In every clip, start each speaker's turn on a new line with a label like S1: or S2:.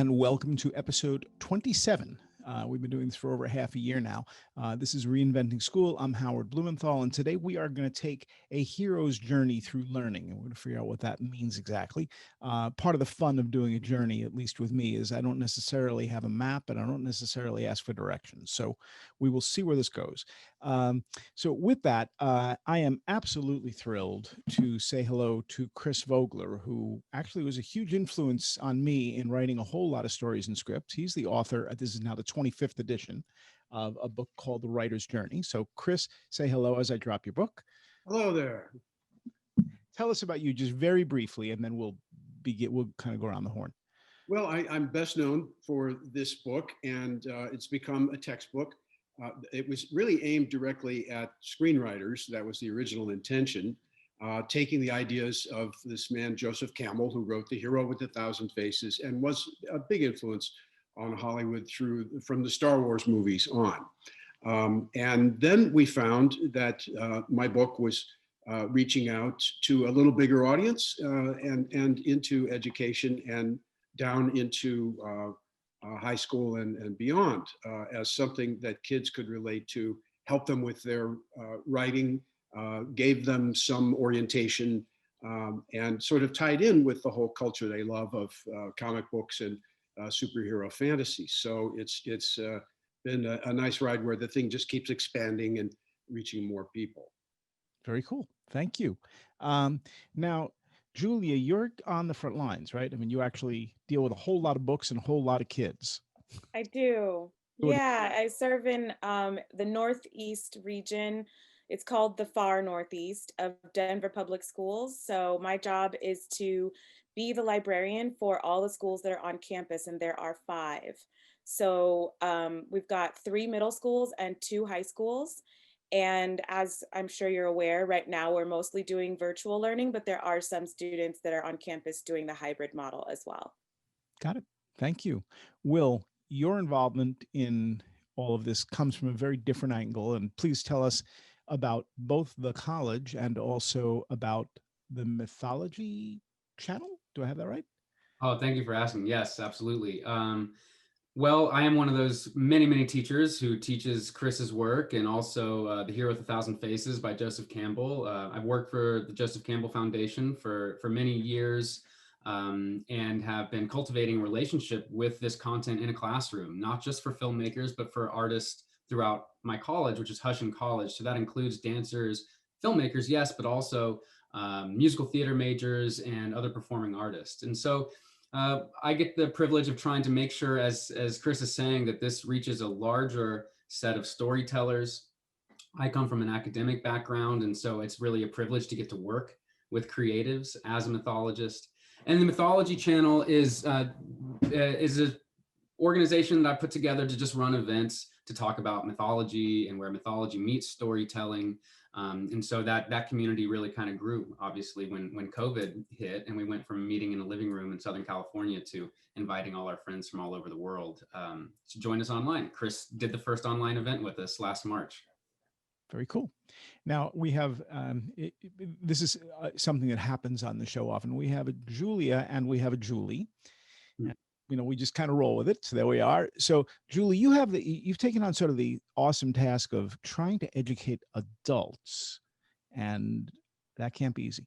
S1: and welcome to episode 27. We've been doing this for over half a year now. This is Reinventing School. I'm Howard Blumenthal, and today we are going to take a hero's journey through learning, and we're going to figure out what that means exactly. Part of the fun of doing a journey, at least with me, is I don't necessarily have a map, and I don't necessarily ask for directions. So we will see where this goes. So with that, I am absolutely thrilled to say hello to Chris Vogler, who actually was a huge influence on me in writing a whole lot of stories and scripts. He's the author. This is now the 25th edition of a book called The Writer's Journey. So Chris, say hello as I drop your book.
S2: Hello there.
S1: Tell us about you just very briefly, and then we'll kind of go around the horn.
S2: Well, I'm best known for this book, and it's become a textbook. It was really aimed directly at screenwriters. That was the original intention, taking the ideas of this man, Joseph Campbell, who wrote The Hero with a Thousand Faces and was a big influence on Hollywood from the Star Wars movies on. And then we found that my book was reaching out to a little bigger audience and into education and down into high school and beyond as something that kids could relate to, help them with their writing, gave them some orientation, and sort of tied in with the whole culture they love of comic books and superhero fantasy. So it's been a nice ride where the thing just keeps expanding and reaching more people.
S1: Very cool. Thank you. Now, Julia, you're on the front lines, right? I mean, you actually deal with a whole lot of books and a whole lot of kids.
S3: I do. Yeah, I serve in the Northeast region. It's called the far Northeast of Denver Public Schools. So my job is to be the librarian for all the schools that are on campus, and there are 5. So we've got 3 middle schools and 2 high schools. And as I'm sure you're aware, right now we're mostly doing virtual learning, but there are some students that are on campus doing the hybrid model as well.
S1: Got it. Thank you. Will, your involvement in all of this comes from a very different angle, and please tell us about both the college and also about the Mythology channel. Do I have that right?
S4: Oh, thank you for asking. Yes, absolutely. Well, I am one of those many teachers who teaches Chris's work and also The Hero with a Thousand Faces by Joseph Campbell. I've worked for the Joseph Campbell Foundation for many years and have been cultivating a relationship with this content in a classroom, not just for filmmakers, but for artists throughout my college, which is Hussian College. So that includes dancers, filmmakers, yes, but also musical theater majors and other performing artists. And so I get the privilege of trying to make sure, as Chris is saying, that this reaches a larger set of storytellers. I come from an academic background, and so it's really a privilege to get to work with creatives as a mythologist. And the Mythology channel is an organization that I put together to just run events to talk about mythology and where mythology meets storytelling. And so that community really kind of grew, obviously, when COVID hit, and we went from meeting in a living room in Southern California to inviting all our friends from all over the world to join us online. Chris did the first online event with us last March. Very
S1: cool. Now we have, this is something that happens on the show often. We have a Julia and we have a Julie. You know, we just kind of roll with it. So there we are. So Julie, you've taken on sort of the awesome task of trying to educate adults, and that can't be easy.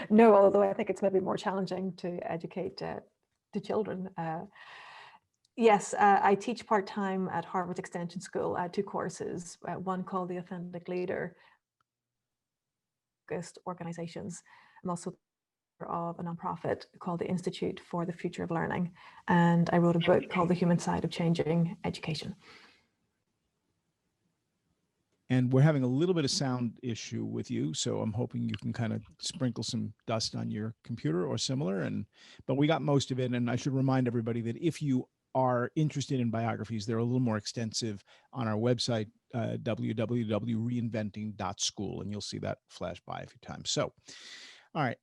S5: No, although I think it's maybe more challenging to educate the children. Yes, I teach part-time at Harvard Extension School. I 2 courses, one called The Authentic Leader, organizations. I'm also of a nonprofit called the Institute for the Future of Learning, and I wrote a book called The Human Side of Changing Education.
S1: And we're having a little bit of sound issue with you, so I'm hoping you can kind of sprinkle some dust on your computer or similar. But we got most of it, and I should remind everybody that if you are interested in biographies, they're a little more extensive on our website, www.reinventing.school, and you'll see that flash by a few times. So all right,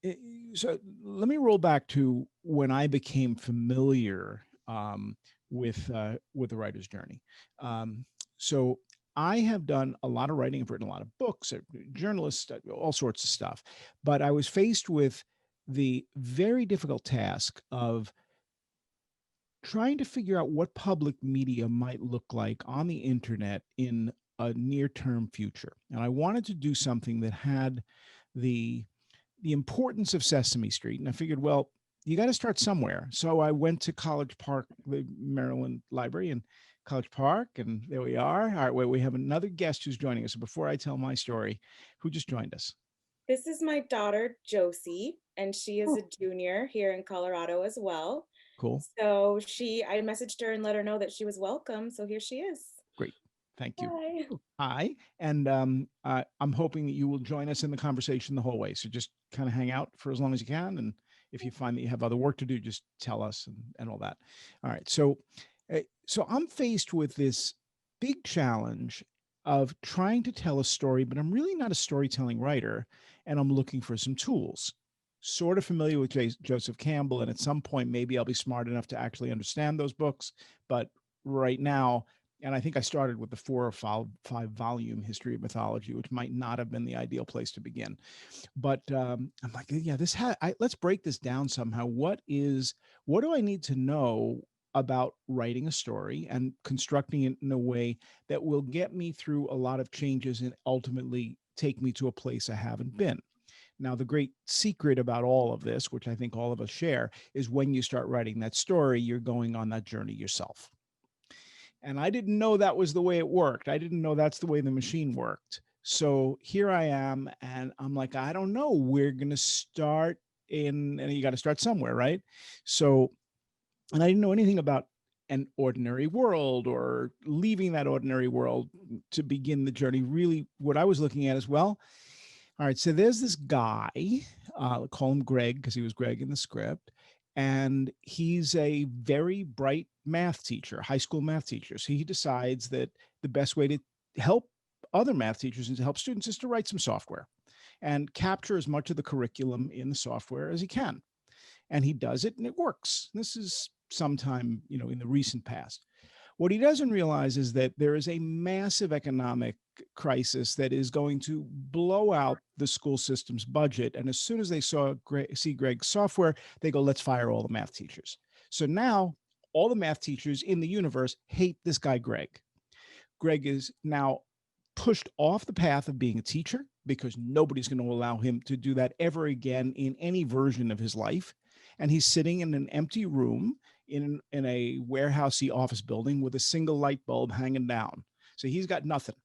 S1: so let me roll back to when I became familiar with the writer's journey. So I have done a lot of writing. I've written a lot of books, journalists, all sorts of stuff. But I was faced with the very difficult task of trying to figure out what public media might look like on the internet in a near-term future. And I wanted to do something that had the importance of Sesame Street. And I figured, well, you got to start somewhere. So I went to College Park, the Maryland Library in College Park, and there we are. All right, wait, we have another guest who's joining us. So before I tell my story, who just joined us?
S3: This is my daughter, Josie, and she is a junior here in Colorado as well.
S1: Cool.
S3: So I messaged her and let her know that she was welcome. So here she is.
S1: Great. Thank you.
S3: Hi.
S1: Hi. And I'm hoping that you will join us in the conversation the whole way. So just kind of hang out for as long as you can. And if you find that you have other work to do, just tell us and all that. All right. So I'm faced with this big challenge of trying to tell a story, but I'm really not a storytelling writer, and I'm looking for some tools. Sort of familiar with Joseph Campbell, and at some point, maybe I'll be smart enough to actually understand those books. But right now, and I think I started with the 4 or 5 volume history of mythology, which might not have been the ideal place to begin. But I'm like, yeah, let's break this down somehow. What do I need to know about writing a story and constructing it in a way that will get me through a lot of changes and ultimately take me to a place I haven't been? Now, the great secret about all of this, which I think all of us share, is when you start writing that story, you're going on that journey yourself. And I didn't know that was the way it worked. I didn't know that's the way the machine worked. So here I am, and I'm like, I don't know. We're going to start and you got to start somewhere, right? So, and I didn't know anything about an ordinary world or leaving that ordinary world to begin the journey. Really, what I was looking at is, well, all right, so there's this guy, call him Greg because he was Greg in the script, and he's a very bright math teacher, high school math teacher. So he decides that the best way to help other math teachers and to help students is to write some software and capture as much of the curriculum in the software as he can. And he does it, and it works. This is sometime, in the recent past. What he doesn't realize is that there is a massive economic crisis that is going to blow out the school system's budget. And as soon as they see Greg's software, they go, let's fire all the math teachers. So now all the math teachers in the universe hate this guy, Greg. Greg is now pushed off the path of being a teacher because nobody's going to allow him to do that ever again in any version of his life. And he's sitting in an empty room in a warehousey office building with a single light bulb hanging down. So he's got nothing.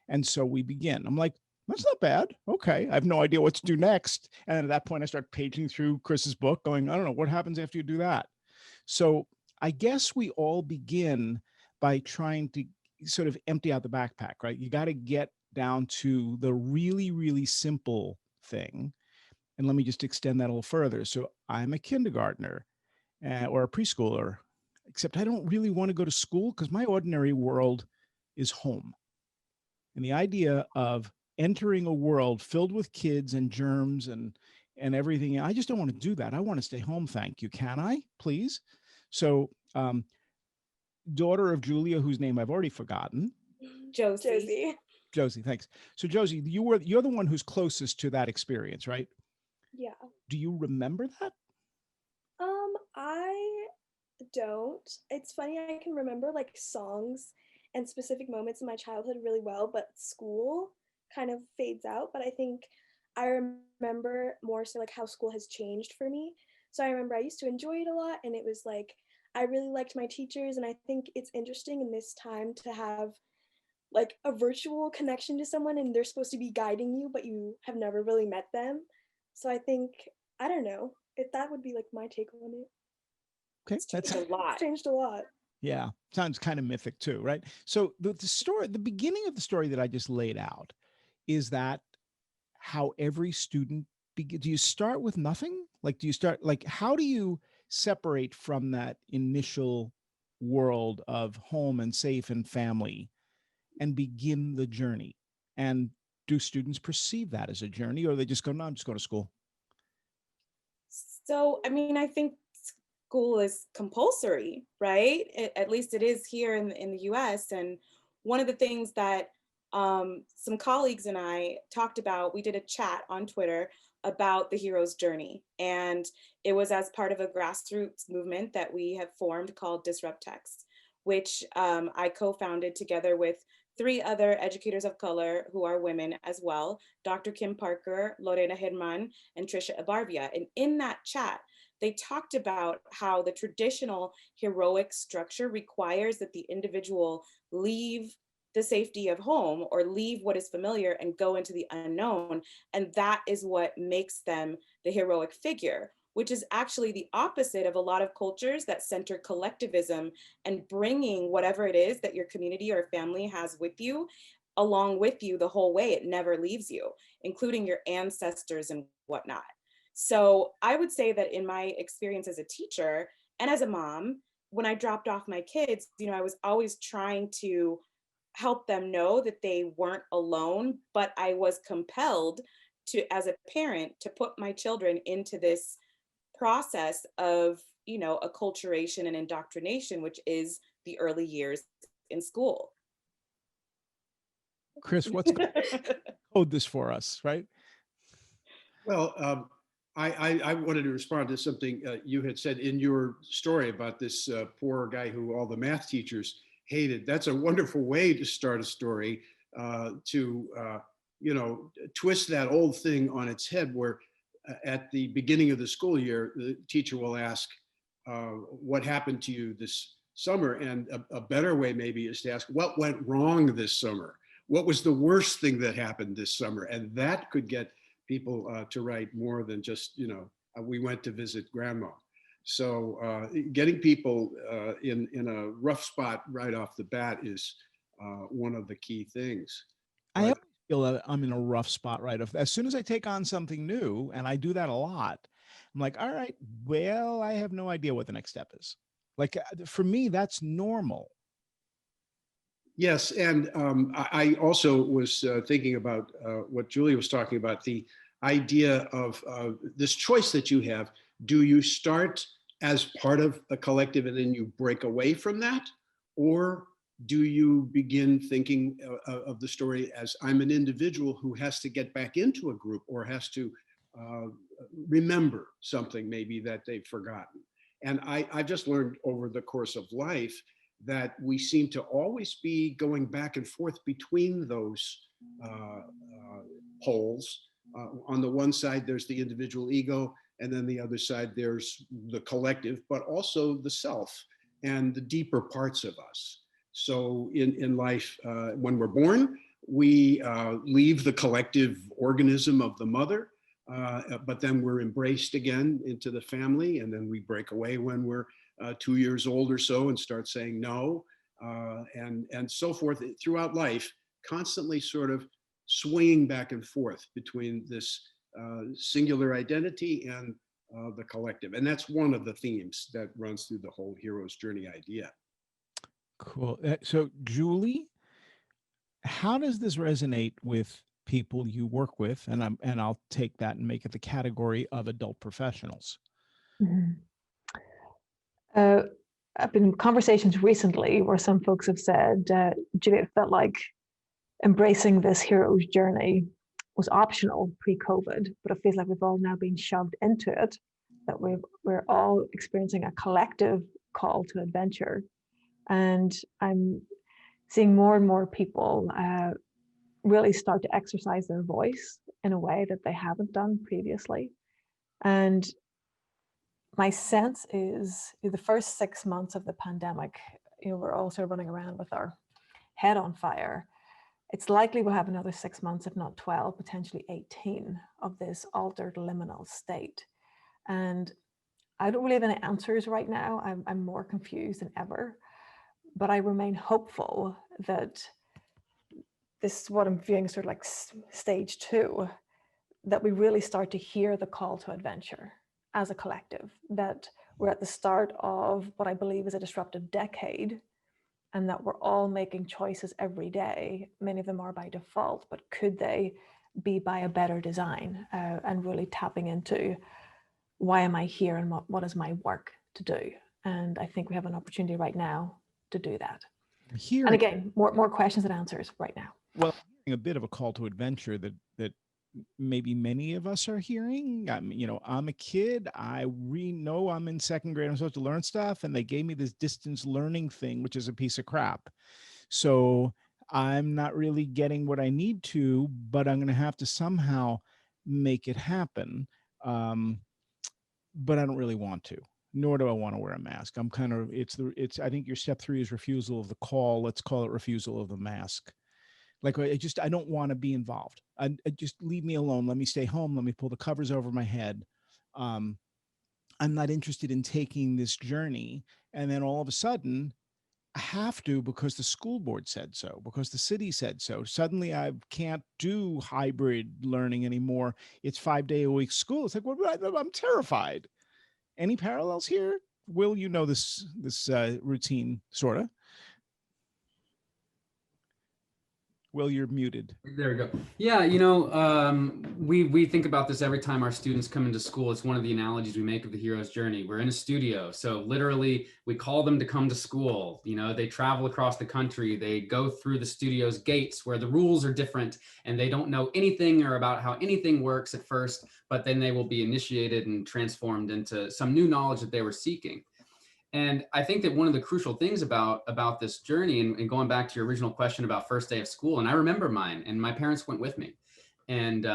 S1: And so we begin. I'm like, that's not bad. Okay. I have no idea what to do next. And then at that point, I start paging through Chris's book going, I don't know, what happens after you do that? So I guess we all begin by trying to sort of empty out the backpack, right? You got to get down to the really, really simple thing. And let me just extend that a little further. So I'm a kindergartner or a preschooler, except I don't really want to go to school because my ordinary world is home. And the idea of entering a world filled with kids and germs and everything, I just don't want to do that. I want to stay home. Thank you. Can I, please? So, daughter of Julia, whose name I've already forgotten.
S3: Josie.
S1: Josie, thanks. So Josie, you're the one who's closest to that experience, right?
S6: Yeah.
S1: Do you remember that?
S6: I don't. It's funny, I can remember like songs and specific moments in my childhood really well, but school kind of fades out. But I think I remember more so like how school has changed for me. So I remember I used to enjoy it a lot, and it was like I really liked my teachers, and I think it's interesting in this time to have like a virtual connection to someone, and they're supposed to be guiding you, but you have never really met them. So I think, I don't know, if that would be like my take on it.
S1: Okay, that's
S3: a lot.
S6: It's changed a lot.
S1: Yeah, sounds kind of mythic too, right? So the story, the beginning of the story that I just laid out, is that how every student begins? Do you start with nothing? Like, how do you separate from that initial world of home and safe and family and begin the journey? And do students perceive that as a journey, or they just go, no, I'm just going to school?
S3: So, I mean, I think school is compulsory, right? At least it is here in the US. And one of the things that some colleagues and I talked about, we did a chat on Twitter about the hero's journey. And it was as part of a grassroots movement that we have formed called Disrupt Text, which I co-founded together with 3 other educators of color who are women as well, Dr. Kim Parker, Lorena Herman, and Trisha Abarvia. And in that chat, they talked about how the traditional heroic structure requires that the individual leave the safety of home or leave what is familiar and go into the unknown. And that is what makes them the heroic figure, which is actually the opposite of a lot of cultures that center collectivism and bringing whatever it is that your community or family has with you along with you the whole way. It never leaves you, including your ancestors and whatnot. So I would say that in my experience as a teacher and as a mom, when I dropped off my kids, I was always trying to help them know that they weren't alone, but I was compelled to, as a parent, to put my children into this process of, acculturation and indoctrination, which is the early years in school.
S1: Chris, what's code this for us, right?
S2: Well, I wanted to respond to something you had said in your story about this poor guy who all the math teachers hated. That's a wonderful way to start a story, to twist that old thing on its head, where at the beginning of the school year, the teacher will ask, what happened to you this summer? And a better way maybe is to ask, what went wrong this summer? What was the worst thing that happened this summer? And that could get people to write more than just, we went to visit grandma. So getting people in a rough spot right off the bat is one of the key things.
S1: I always feel that I'm in a rough spot right off. As soon as I take on something new, and I do that a lot, I'm like, all right, well, I have no idea what the next step is. Like for me, that's normal.
S2: Yes, and I also was thinking about what Julie was talking about, the idea of this choice that you have. Do you start as part of a collective and then you break away from that? Or do you begin thinking of the story as I'm an individual who has to get back into a group or has to remember something maybe that they've forgotten? And I just learned over the course of life that we seem to always be going back and forth between those poles. On the one side, there's the individual ego, and then the other side, there's the collective, but also the self and the deeper parts of us. So in life, when we're born, we leave the collective organism of the mother, but then we're embraced again into the family, and then we break away when we're 2 years old or so and start saying no, and so forth throughout life, constantly sort of swinging back and forth between this singular identity and the collective. And that's one of the themes that runs through the whole hero's journey idea.
S1: Cool. So Julie, how does this resonate with people you work with? And I'll take that and make it the category of adult professionals.
S5: Mm-hmm. I've been in conversations recently where some folks have said, Julie, it felt like embracing this hero's journey was optional pre-COVID, but it feels like we've all now been shoved into it, that we're all experiencing a collective call to adventure. And I'm seeing more and more people really start to exercise their voice in a way that they haven't done previously. And my sense is the first 6 months of the pandemic, we're also running around with our head on fire. It's likely we'll have another 6 months, if not 12, potentially 18 of this altered liminal state. And I don't really have any answers right now. I'm more confused than ever, but I remain hopeful that this is what I'm viewing sort of like stage 2, that we really start to hear the call to adventure as a collective, that we're at the start of what I believe is a disruptive decade, and that we're all making choices every day. Many of them are by default, but could they be by a better design, and really tapping into why am I here and what is my work to do? And I think we have an opportunity right now to do that. And again, more questions than answers right now.
S1: Well, a bit of a call to adventure that maybe many of us are hearing. I'm a kid. I know I'm in second grade. I'm supposed to learn stuff. And they gave me this distance learning thing, which is a piece of crap. So I'm not really getting what I need to, but I'm going to have to somehow make it happen. But I don't really want to, nor do I want to wear a mask. I'm kind of, I think your step 3 is refusal of the call. Let's call it refusal of the mask. Like, I don't want to be involved. I just leave me alone. Let me stay home. Let me pull the covers over my head. I'm not interested in taking this journey. And then all of a sudden, I have to because the school board said so, because the city said so. Suddenly I can't do hybrid learning anymore. It's 5-day-a-week school. It's like, well, I'm terrified. Any parallels here? Will, you know this routine, sort of? Will, you're muted.
S4: There we go. Yeah, we think about this every time our students come into school. It's one of the analogies we make of the hero's journey. We're in a studio, so literally we call them to come to school. They travel across the country. They go through the studio's gates where the rules are different, and they don't know anything or about how anything works at first, but then they will be initiated and transformed into some new knowledge that they were seeking. And I think that one of the crucial things about this journey, and going back to your original question about first day of school, and I remember mine, and my parents went with me, and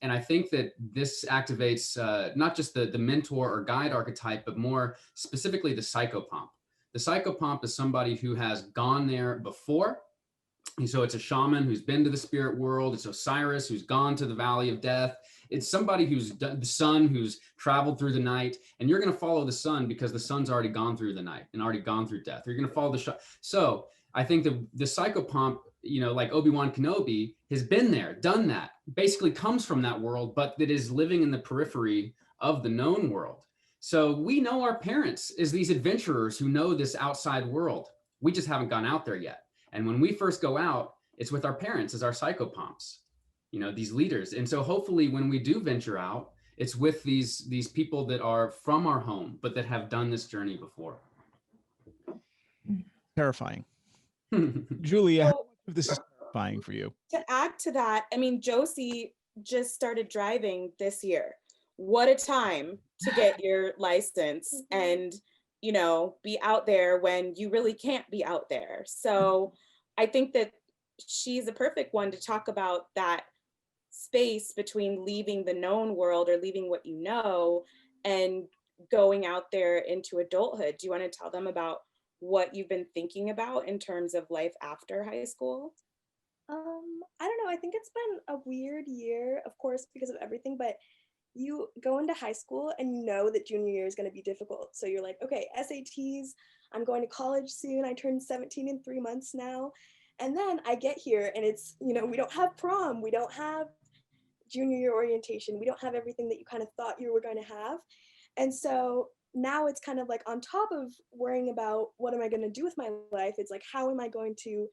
S4: I think that this activates not just the mentor or guide archetype, but more specifically the psychopomp. The psychopomp is somebody who has gone there before. And so it's a shaman who's been to the spirit world. It's Osiris who's gone to the valley of death. It's somebody who's the sun who's traveled through the night, and you're going to follow the sun because the sun's already gone through the night and already gone through death. You're going to follow the So I think the psychopomp, like Obi-Wan Kenobi, has been there, done that, basically comes from that world, but that is living in the periphery of the known world. So we know our parents as these adventurers who know this outside world. We just haven't gone out there yet. And when we first go out, it's with our parents as our psychopomps, these leaders. And so hopefully when we do venture out, it's with these people that are from our home, but that have done this journey before.
S1: Terrifying. Julia, how much of this is terrifying for you?
S3: To add to that, I mean, Josie just started driving this year. What a time to get your license and be out there when you really can't be out there. So I think that she's a perfect one to talk about that space between leaving the known world or leaving what you know and going out there into adulthood. Do you want to tell them about what you've been thinking about in terms of life after high school?
S6: I don't know. I think it's been a weird year, of course, because of everything, but you go into high school and you know that junior year is going to be difficult. So you're like, okay, SATs, I'm going to college soon. I turned 17 in 3 months now. And then I get here and it's, we don't have prom. We don't have junior year orientation. We don't have everything that you kind of thought you were going to have. And so now it's kind of like on top of worrying about what am I going to do with my life, it's like, how am I going to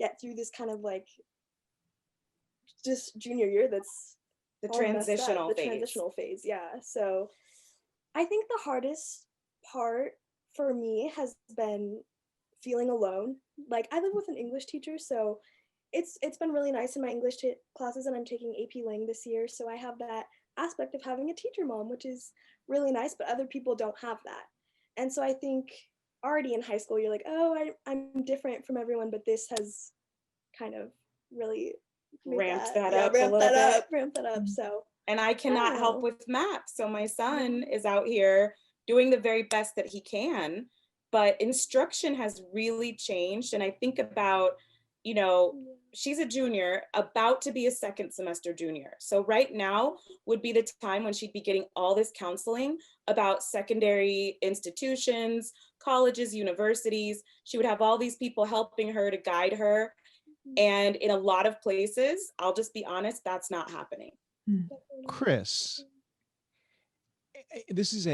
S6: get through this kind of like just junior year that's
S3: the transitional
S6: phase. Yeah. So I think the hardest part for me has been feeling alone. Like I live with an English teacher, so it's been really nice in my English classes, and I'm taking AP Lang this year, so I have that aspect of having a teacher mom, which is really nice, but other people don't have that. And so I think already in high school you're like, oh, I'm different from everyone, but this has kind of really
S3: ramped that up.
S6: So,
S3: and I cannot help with math, so my son is out here doing the very best that he can, but instruction has really changed. And I think about, she's a junior, about to be a second semester junior. So right now would be the time when she'd be getting all this counseling about secondary institutions, colleges, universities. She would have all these people helping her to guide her. And in a lot of places, I'll just be honest, that's not happening.
S1: Chris, this is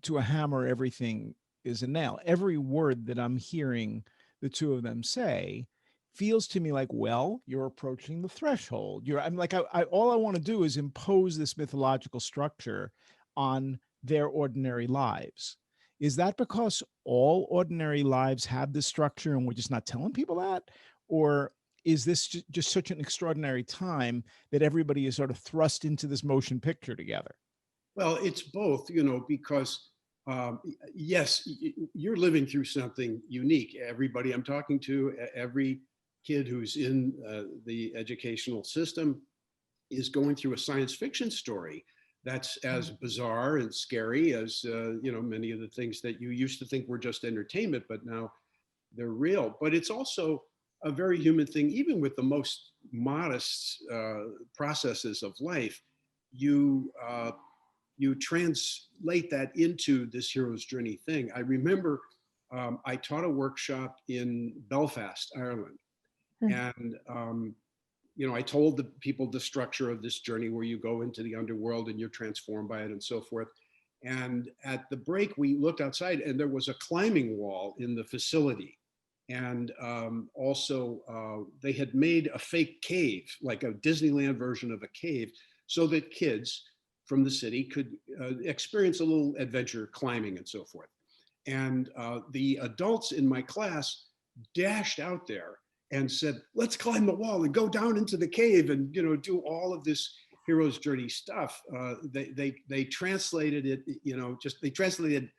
S1: to a hammer, everything is a nail. Every word that I'm hearing the two of them say feels to me like, well, you're approaching the threshold. I'm like, all I want to do is impose this mythological structure on their ordinary lives. Is that because all ordinary lives have this structure and we're just not telling people that? Or is this just such an extraordinary time that everybody is sort of thrust into this motion picture together?
S2: Well, it's both, because yes, you're living through something unique. Everybody I'm talking to, every kid who's in the educational system is going through a science fiction story that's as bizarre and scary as many of the things that you used to think were just entertainment, but now they're real. But it's also a very human thing. Even with the most modest processes of life, you translate that into this hero's journey thing. I remember I taught a workshop in Belfast, Ireland, and I told the people the structure of this journey where you go into the underworld and you're transformed by it and so forth. And at the break, we looked outside and there was a climbing wall in the facility. And also they had made a fake cave, like a Disneyland version of a cave, so that kids from the city could experience a little adventure climbing and so forth. And the adults in my class dashed out there and said, let's climb the wall and go down into the cave and do all of this hero's journey stuff. They translated it, they translated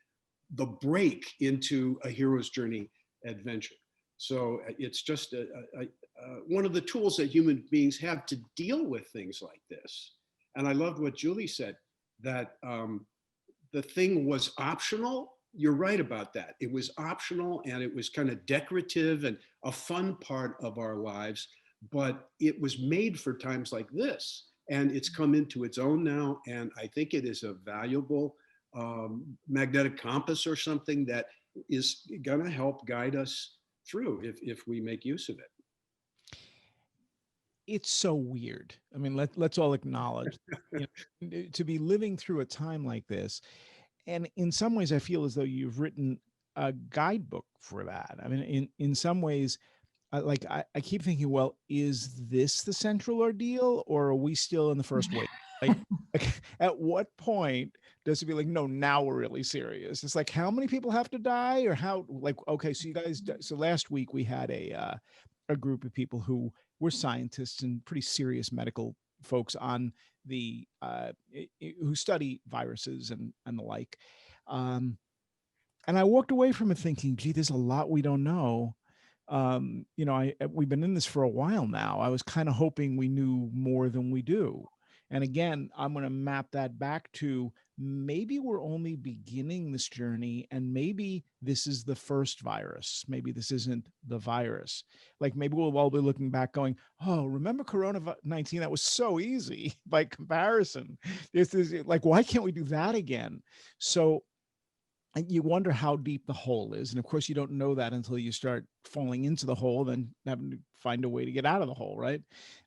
S2: the break into a hero's journey adventure. So it's just one of the tools that human beings have to deal with things like this. And I loved what Julie said, that the thing was optional. You're right about that. It was optional and it was kind of decorative and a fun part of our lives, but it was made for times like this. And it's come into its own now. And I think it is a valuable magnetic compass or something that is going to help guide us through if we make use of it.
S1: It's so weird. I mean, let's all acknowledge, to be living through a time like this. And in some ways, I feel as though you've written a guidebook for that. I mean, in some ways, I keep thinking, well, is this the central ordeal, or are we still in the first wave? Like, at what point does it be like, no, now we're really serious? It's like, how many people have to die, or how? Like, okay, so you guys. So last week we had a group of people who were scientists and pretty serious medical folks on the who study viruses and the like. And I walked away from it thinking, gee, there's a lot we don't know. We've been in this for a while now. I was kind of hoping we knew more than we do. And again, I'm going to map that back to maybe we're only beginning this journey, and maybe this is the first virus. Maybe this isn't the virus. Like maybe we'll all be looking back going, oh, remember Corona-19? That was so easy by comparison. This is like, why can't we do that again? So you wonder how deep the hole is. And of course, you don't know that until you start falling into the hole, then having to find a way to get out of the hole, right?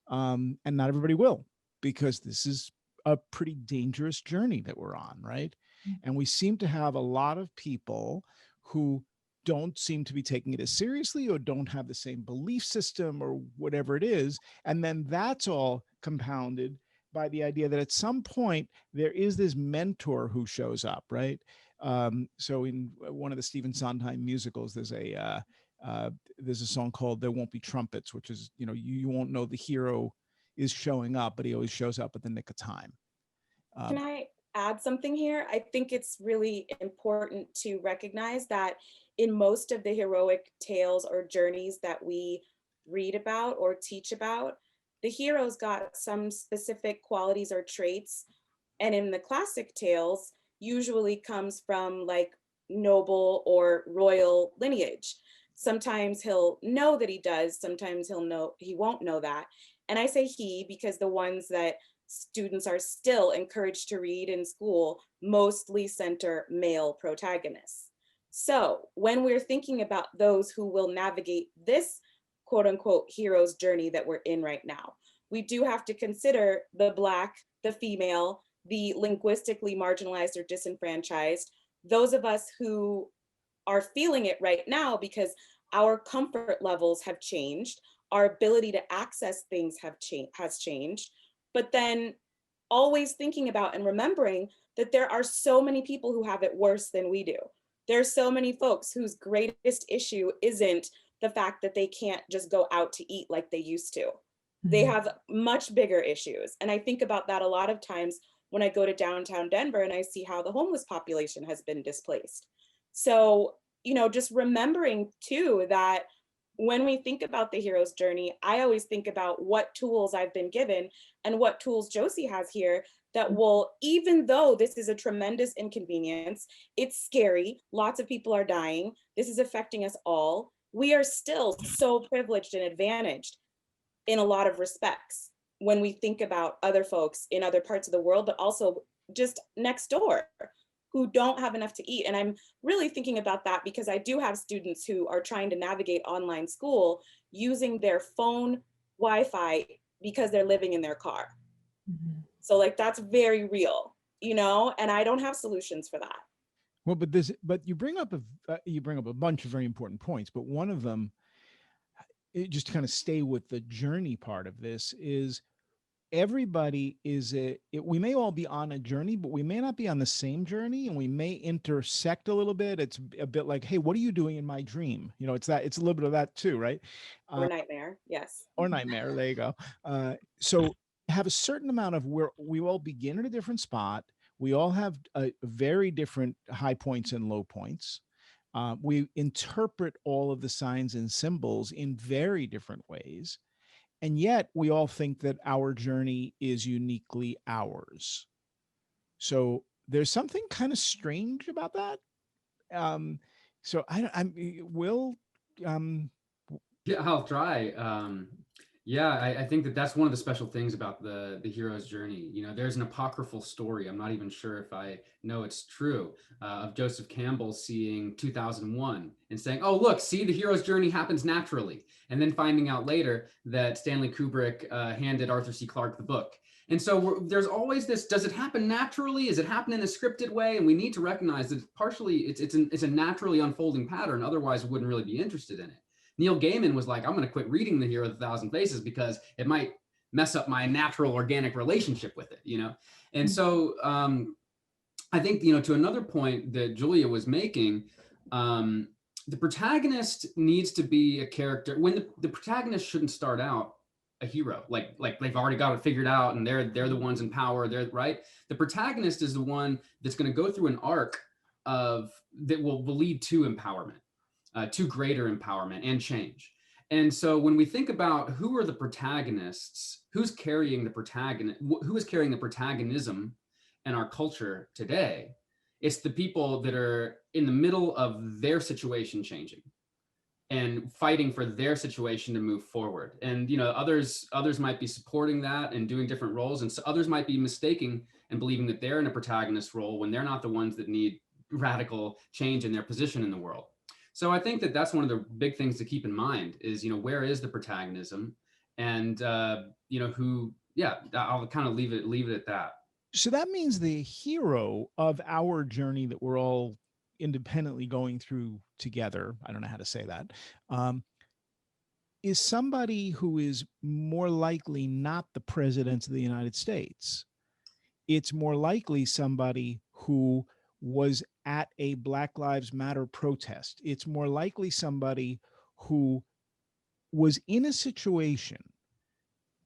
S1: And not everybody will, because this is a pretty dangerous journey that we're on, right? And we seem to have a lot of people who don't seem to be taking it as seriously, or don't have the same belief system, or whatever it is. And then that's all compounded by the idea that at some point there is this mentor who shows up, right? So in one of the Stephen Sondheim musicals, there's a song called "There Won't Be Trumpets," which is, you won't know the hero is showing up, but he always shows up at the nick of time.
S3: Can I add something here? I think it's really important to recognize that in most of the heroic tales or journeys that we read about or teach about, the heroes got some specific qualities or traits. And in the classic tales, usually comes from like noble or royal lineage. Sometimes he'll know that he does, sometimes he won't know that. And I say he because the ones that students are still encouraged to read in school mostly center male protagonists. So when we're thinking about those who will navigate this quote unquote hero's journey that we're in right now, we do have to consider the Black, the female, the linguistically marginalized or disenfranchised, those of us who are feeling it right now because our comfort levels have changed, our ability to access things has changed, but then always thinking about and remembering that there are so many people who have it worse than we do. There are so many folks whose greatest issue isn't the fact that they can't just go out to eat like they used to. They have much bigger issues. And I think about that a lot of times when I go to downtown Denver and I see how the homeless population has been displaced. So, you know, just remembering too that when we think about the hero's journey, I always think about what tools I've been given and what tools Josie has here that will, even though this is a tremendous inconvenience, it's scary, lots of people are dying, this is affecting us all, we are still so privileged and advantaged in a lot of respects when we think about other folks in other parts of the world, but also just next door who don't have enough to eat. And I'm really thinking about that because I do have students who are trying to navigate online school using their phone Wi-Fi because they're living in their car. So like, that's very real, you know, and I don't have solutions for that.
S1: Well, but you bring up a bunch of very important points, but one of them, just to kind of stay with the journey part of this, is everybody we may all be on a journey, but we may not be on the same journey, and we may intersect a little bit. It's a bit like, hey, what are you doing in my dream? You know, it's a little bit of that too, right?
S3: Or nightmare. Yes.
S1: Or nightmare. There you go. So have a certain amount of where we all begin at a different spot. We all have very different high points and low points. We interpret all of the signs and symbols in very different ways. And yet we all think that our journey is uniquely ours. So there's something kind of strange about that. So Will,
S4: Yeah, I'll try. Yeah, I think that that's one of the special things about the hero's journey. You know, there's an apocryphal story, I'm not even sure if I know it's true, of Joseph Campbell seeing 2001 and saying, oh, look, see, the hero's journey happens naturally. And then finding out later that Stanley Kubrick handed Arthur C. Clarke the book. And so there's always this, does it happen naturally? Is it happen in a scripted way? And we need to recognize that partially it's a naturally unfolding pattern. Otherwise, we wouldn't really be interested in it. Neil Gaiman was like, I'm going to quit reading The Hero of a Thousand Faces because it might mess up my natural organic relationship with it, you know? And so I think, you know, to another point that Julia was making, the protagonist needs to be a character when the protagonist shouldn't start out a hero, like they've already got it figured out and they're the ones in power, they're right. The protagonist is the one that's going to go through an arc that will lead to empowerment. To greater empowerment and change. And so when we think about who are the protagonists, who is carrying the protagonism in our culture today, it's the people that are in the middle of their situation changing and fighting for their situation to move forward. And you know, others might be supporting that and doing different roles, and so others might be mistaking and believing that they're in a protagonist role when they're not the ones that need radical change in their position in the world. So I think that that's one of the big things to keep in mind is, you know, where is the protagonism, and you know, I'll kind of leave it at that.
S1: So that means the hero of our journey that we're all independently going through together, I don't know how to say that, is somebody who is more likely not the president of the United States. It's more likely somebody who was at a Black Lives Matter protest. It's more likely somebody who was in a situation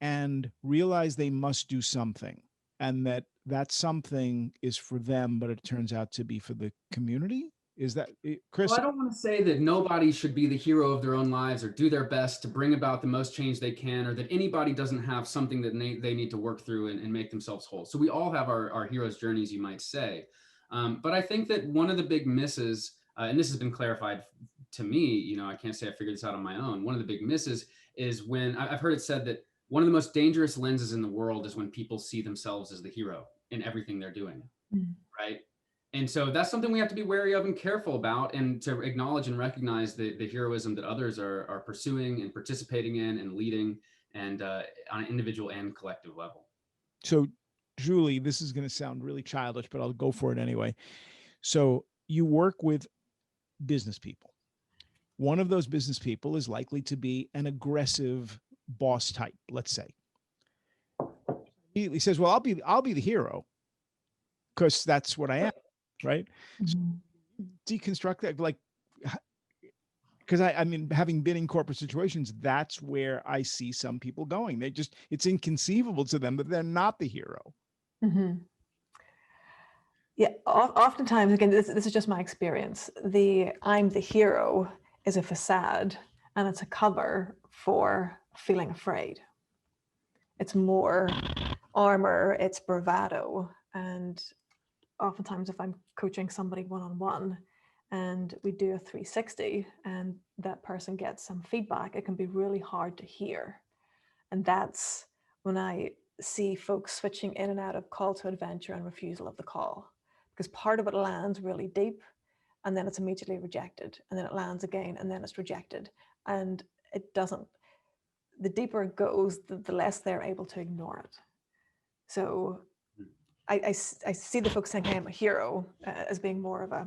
S1: and realized they must do something, and that something is for them, but it turns out to be for the community. Is that, Chris?
S4: Well, I don't want to say that nobody should be the hero of their own lives or do their best to bring about the most change they can, or that anybody doesn't have something that they need to work through and make themselves whole. So we all have our hero's journeys, you might say. But I think that one of the big misses, and this has been clarified to me, you know, I can't say I figured this out on my own. One of the big misses is when I've heard it said that one of the most dangerous lenses in the world is when people see themselves as the hero in everything they're doing, right? And so that's something we have to be wary of and careful about, and to acknowledge and recognize the heroism that others are pursuing and participating in and leading, and on an individual and collective level.
S1: So Julie, this is going to sound really childish, but I'll go for it anyway. So you work with business people. One of those business people is likely to be an aggressive boss type, let's say. He says, well, I'll be the hero because that's what I am, right? So deconstruct that, like, Because I mean, having been in corporate situations, that's where I see some people going. It's inconceivable to them that they're not the hero.
S5: Mm-hmm. Yeah, oftentimes, again, this is just my experience. I'm the hero is a facade, and it's a cover for feeling afraid. It's more armor, it's bravado. And oftentimes if I'm coaching somebody one-on-one and we do a 360 and that person gets some feedback, it can be really hard to hear. And that's when I see folks switching in and out of call to adventure and refusal of the call, because part of it lands really deep and then it's immediately rejected, and then it lands again and then it's rejected. And it doesn't, the deeper it goes, the less they're able to ignore it. So I see the folks saying, hey, I'm a hero, as being more of a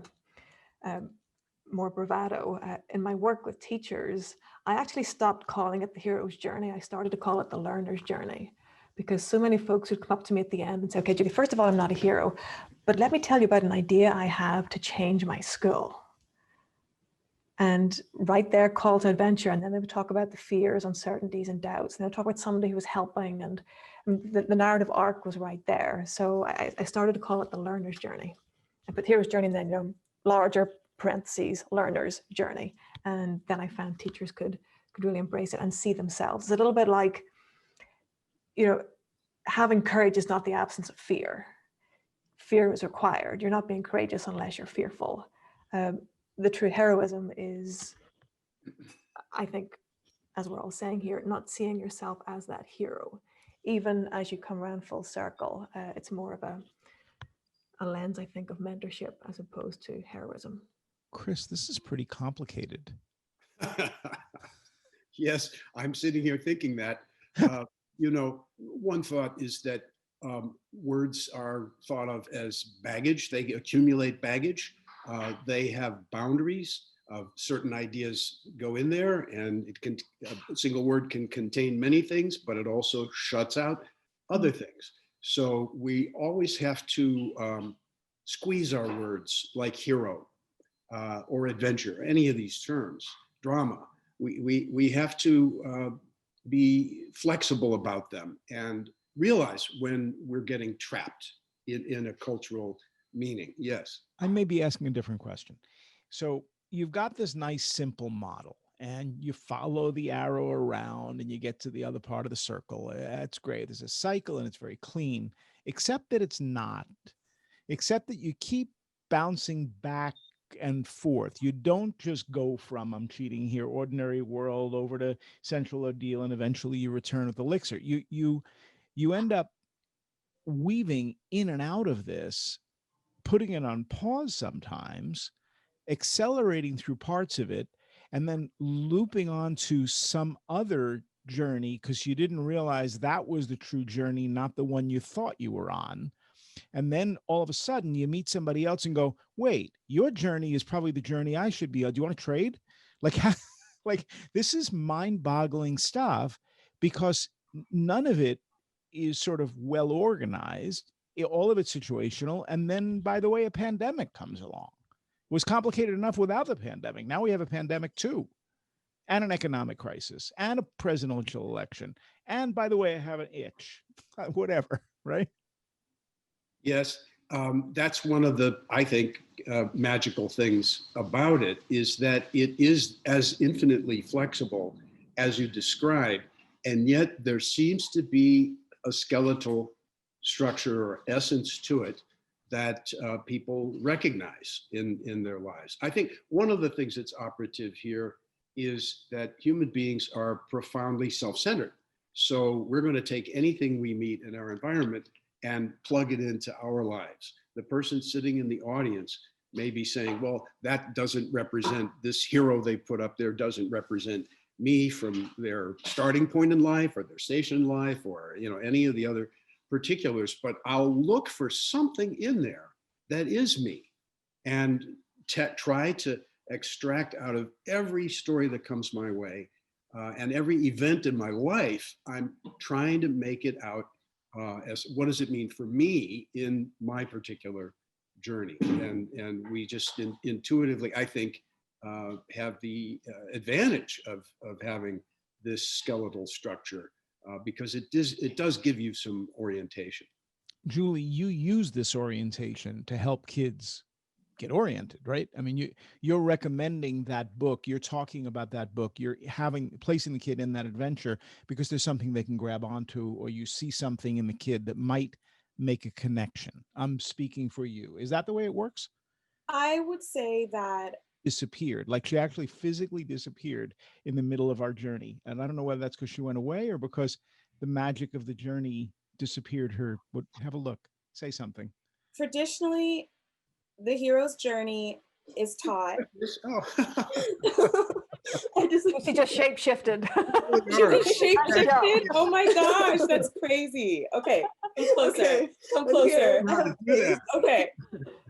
S5: more bravado. In my work with teachers, I actually stopped calling it the hero's journey. I started to call it the learner's journey, because so many folks would come up to me at the end and say, okay, Judy, first of all, I'm not a hero, but let me tell you about an idea I have to change my school. And right there, call to adventure. And then they would talk about the fears, uncertainties, and doubts. And they'd talk about somebody who was helping, and the narrative arc was right there. So I started to call it the learner's journey. I put hero's journey and then, larger parentheses, learner's journey. And then I found teachers could really embrace it and see themselves. It's a little bit like, having courage is not the absence of fear. Fear is required. You're not being courageous unless you're fearful. The true heroism is, I think, as we're all saying here, not seeing yourself as that hero. Even as you come around full circle, it's more of a lens, I think, of mentorship as opposed to heroism.
S1: Chris, this is pretty complicated.
S2: Yes, I'm sitting here thinking that. One thought is that words are thought of as baggage. They accumulate baggage. They have boundaries. Certain ideas go in there, and a single word can contain many things, but it also shuts out other things. So we always have to squeeze our words, like hero or adventure, any of these terms, drama. We have to be flexible about them and realize when we're getting trapped in a cultural meaning. Yes.
S1: I may be asking a different question. So you've got this nice, simple model, and you follow the arrow around and you get to the other part of the circle. That's great. There's a cycle and it's very clean, except that it's not, except that you keep bouncing back and forth. You don't just go from, I'm cheating here, ordinary world over to central ordeal, and eventually you return with elixir. You end up weaving in and out of this, putting it on pause sometimes, accelerating through parts of it, and then looping onto some other journey because you didn't realize that was the true journey, not the one you thought you were on. And then all of a sudden you meet somebody else and go, wait, your journey is probably the journey I should be on. Do you want to trade? Like this is mind-boggling stuff, because none of it is sort of well organized. All of it's situational. And then, by the way, a pandemic comes along. It was complicated enough without the pandemic. Now we have a pandemic too, and an economic crisis, and a presidential election. And by the way, I have an itch, whatever, right?
S2: Yes, that's one of the, I think, magical things about it, is that it is as infinitely flexible as you describe, and yet there seems to be a skeletal structure or essence to it that people recognize in their lives. I think one of the things that's operative here is that human beings are profoundly self-centered. So we're going to take anything we meet in our environment and plug it into our lives. The person sitting in the audience may be saying, well, that doesn't represent, this hero they put up there doesn't represent me from their starting point in life or their station in life, or any of the other particulars, but I'll look for something in there that is me and try to extract out of every story that comes my way and every event in my life. I'm trying to make it out as what does it mean for me in my particular journey. And we just intuitively, I think, have the advantage of having this skeletal structure because it does give you some orientation.
S1: Julie, you use this orientation to help kids get oriented, right? I mean, you're recommending that book, you're talking about that book, you're placing the kid in that adventure because there's something they can grab onto, or you see something in the kid that might make a connection. I'm speaking for you. Is that the way it works?
S3: I would say that
S1: Disappeared, like she actually physically disappeared in the middle of our journey. And I don't know whether that's because she went away or because the magic of the journey disappeared her. Have a look, say something.
S3: traditionally, the hero's journey is taught.
S2: Oh.
S5: She just shape shifted.
S3: She just shape shifted. Oh my gosh, that's crazy. Okay, come closer.
S6: Okay.
S3: Come closer.
S2: Okay.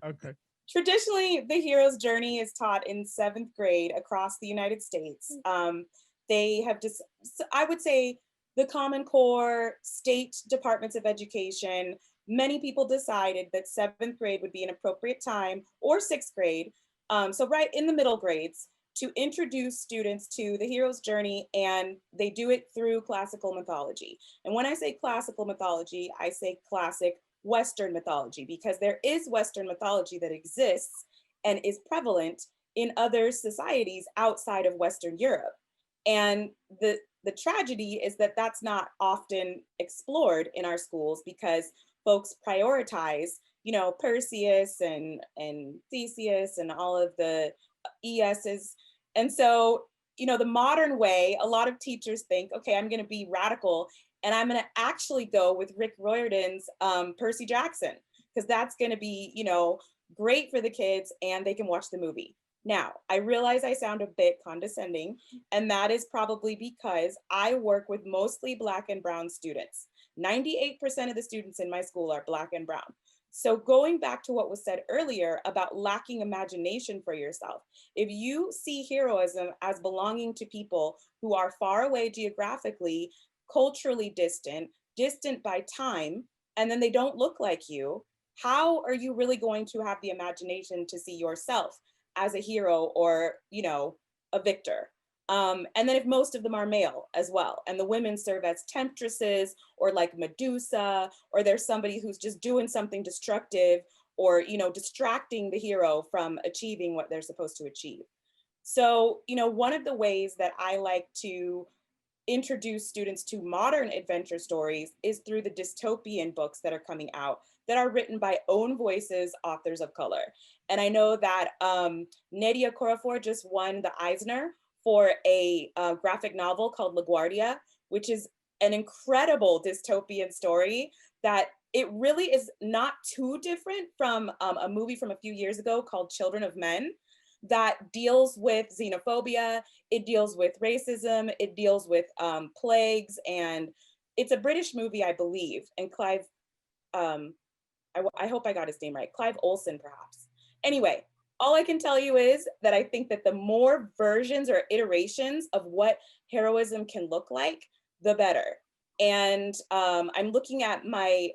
S1: Okay.
S3: Traditionally, the hero's journey is taught in 7th grade across the United States. They have just, I would say, the Common Core, state departments of education, many people decided that 7th grade would be an appropriate time, or 6th grade, so right in the middle grades, to introduce students to the hero's journey, and they do it through classical mythology. And when I say classical mythology, I say classic Western mythology, because there is Western mythology that exists and is prevalent in other societies outside of Western Europe. And the tragedy is that that's not often explored in our schools because folks prioritize, Perseus and Theseus and all of the ESs. And so, the modern way, a lot of teachers think, okay, I'm going to be radical and I'm going to actually go with Rick Riordan's Percy Jackson, because that's going to be, great for the kids and they can watch the movie. Now, I realize I sound a bit condescending, and that is probably because I work with mostly Black and Brown students. 98% of the students in my school are Black and Brown. So going back to what was said earlier about lacking imagination for yourself, if you see heroism as belonging to people who are far away geographically, culturally distant by time, and then they don't look like you, how are you really going to have the imagination to see yourself as a hero or, a victor? And then if most of them are male as well, and the women serve as temptresses or like Medusa, or there's somebody who's just doing something destructive or, distracting the hero from achieving what they're supposed to achieve. So, one of the ways that I like to introduce students to modern adventure stories is through the dystopian books that are coming out that are written by own voices, authors of color. And I know that Nadia Corafor just won the Eisner for a graphic novel called LaGuardia, which is an incredible dystopian story that it really is not too different from a movie from a few years ago called Children of Men, that deals with xenophobia, it deals with racism, it deals with plagues, and it's a British movie, I believe, and Clive, I hope I got his name right, Clive Olsen, perhaps. Anyway, all I can tell you is that I think that the more versions or iterations of what heroism can look like, the better. And I'm looking at my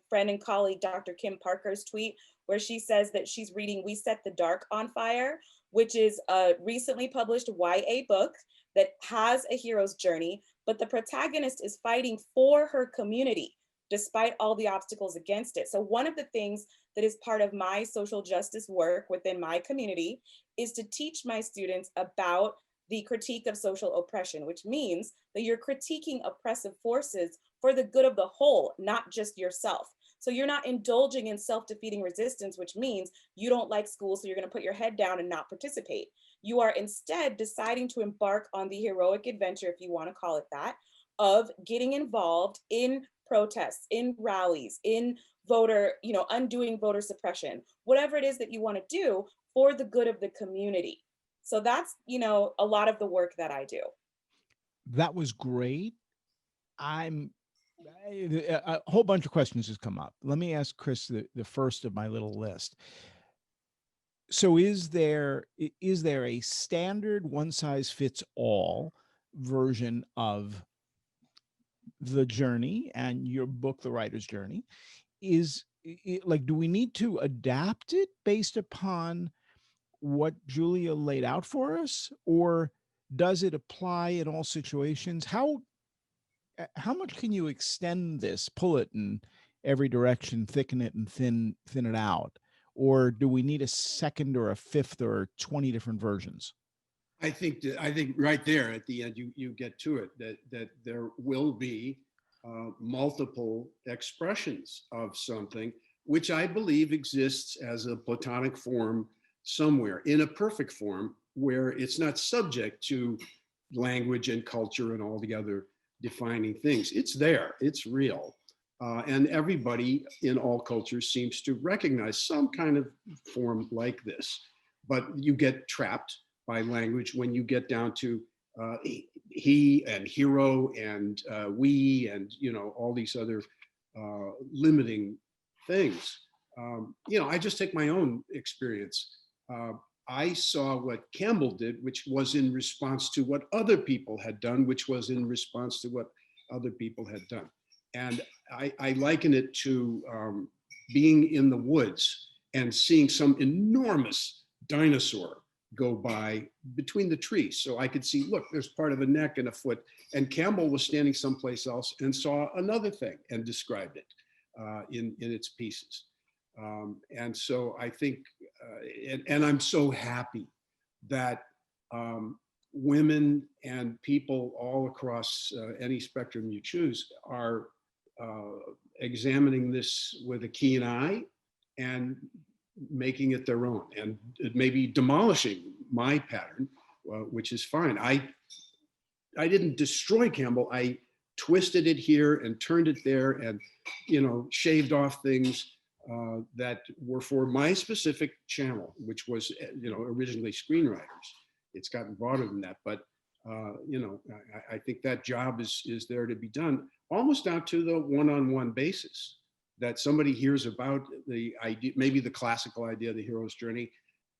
S3: friend and colleague, Dr. Kim Parker's tweet, where she says that she's reading We Set the Dark on Fire, which is a recently published YA book that has a hero's journey, but the protagonist is fighting for her community despite all the obstacles against it. So one of the things that is part of my social justice work within my community is to teach my students about the critique of social oppression, which means that you're critiquing oppressive forces for the good of the whole, not just yourself. So you're not indulging in self-defeating resistance, which means you don't like school, so you're going to put your head down and not participate. You are instead deciding to embark on the heroic adventure, if you want to call it that, of getting involved in protests, in rallies, in voter, undoing voter suppression, whatever it is that you want to do for the good of the community. So that's, a lot of the work that I do.
S1: That was great. A whole bunch of questions has come up. Let me ask Chris the first of my little list. So is there a standard one size fits all version of the journey and your book, The Writer's Journey? Do we need to adapt it based upon what Julia laid out for us, or does it apply in all situations? How much can you extend this, pull it in every direction, thicken it and thin it out? Or do we need a second or a fifth or 20 different versions?
S2: I think right there at the end you get to it that there will be multiple expressions of something, which I believe exists as a Platonic form somewhere in a perfect form where it's not subject to language and culture and all the other defining things. It's there, it's real. And everybody in all cultures seems to recognize some kind of form like this. But you get trapped by language when you get down to he and hero and we and all these other limiting things. I just take my own experience. I saw what Campbell did, which was in response to what other people had done, which was in response to what other people had done. And I liken it to being in the woods and seeing some enormous dinosaur go by between the trees. So I could see, look, there's part of a neck and a foot. And Campbell was standing someplace else and saw another thing and described it in its pieces. And so I think, and I'm so happy that women and people all across any spectrum you choose are examining this with a keen eye and making it their own, and maybe demolishing my pattern, which is fine. I didn't destroy Campbell. I twisted it here and turned it there, and shaved off things that were for my specific channel, which was originally screenwriters. It's gotten broader than that, but I think that job is there to be done, almost down to the one-on-one basis, that somebody hears about the idea, maybe the classical idea of the hero's journey,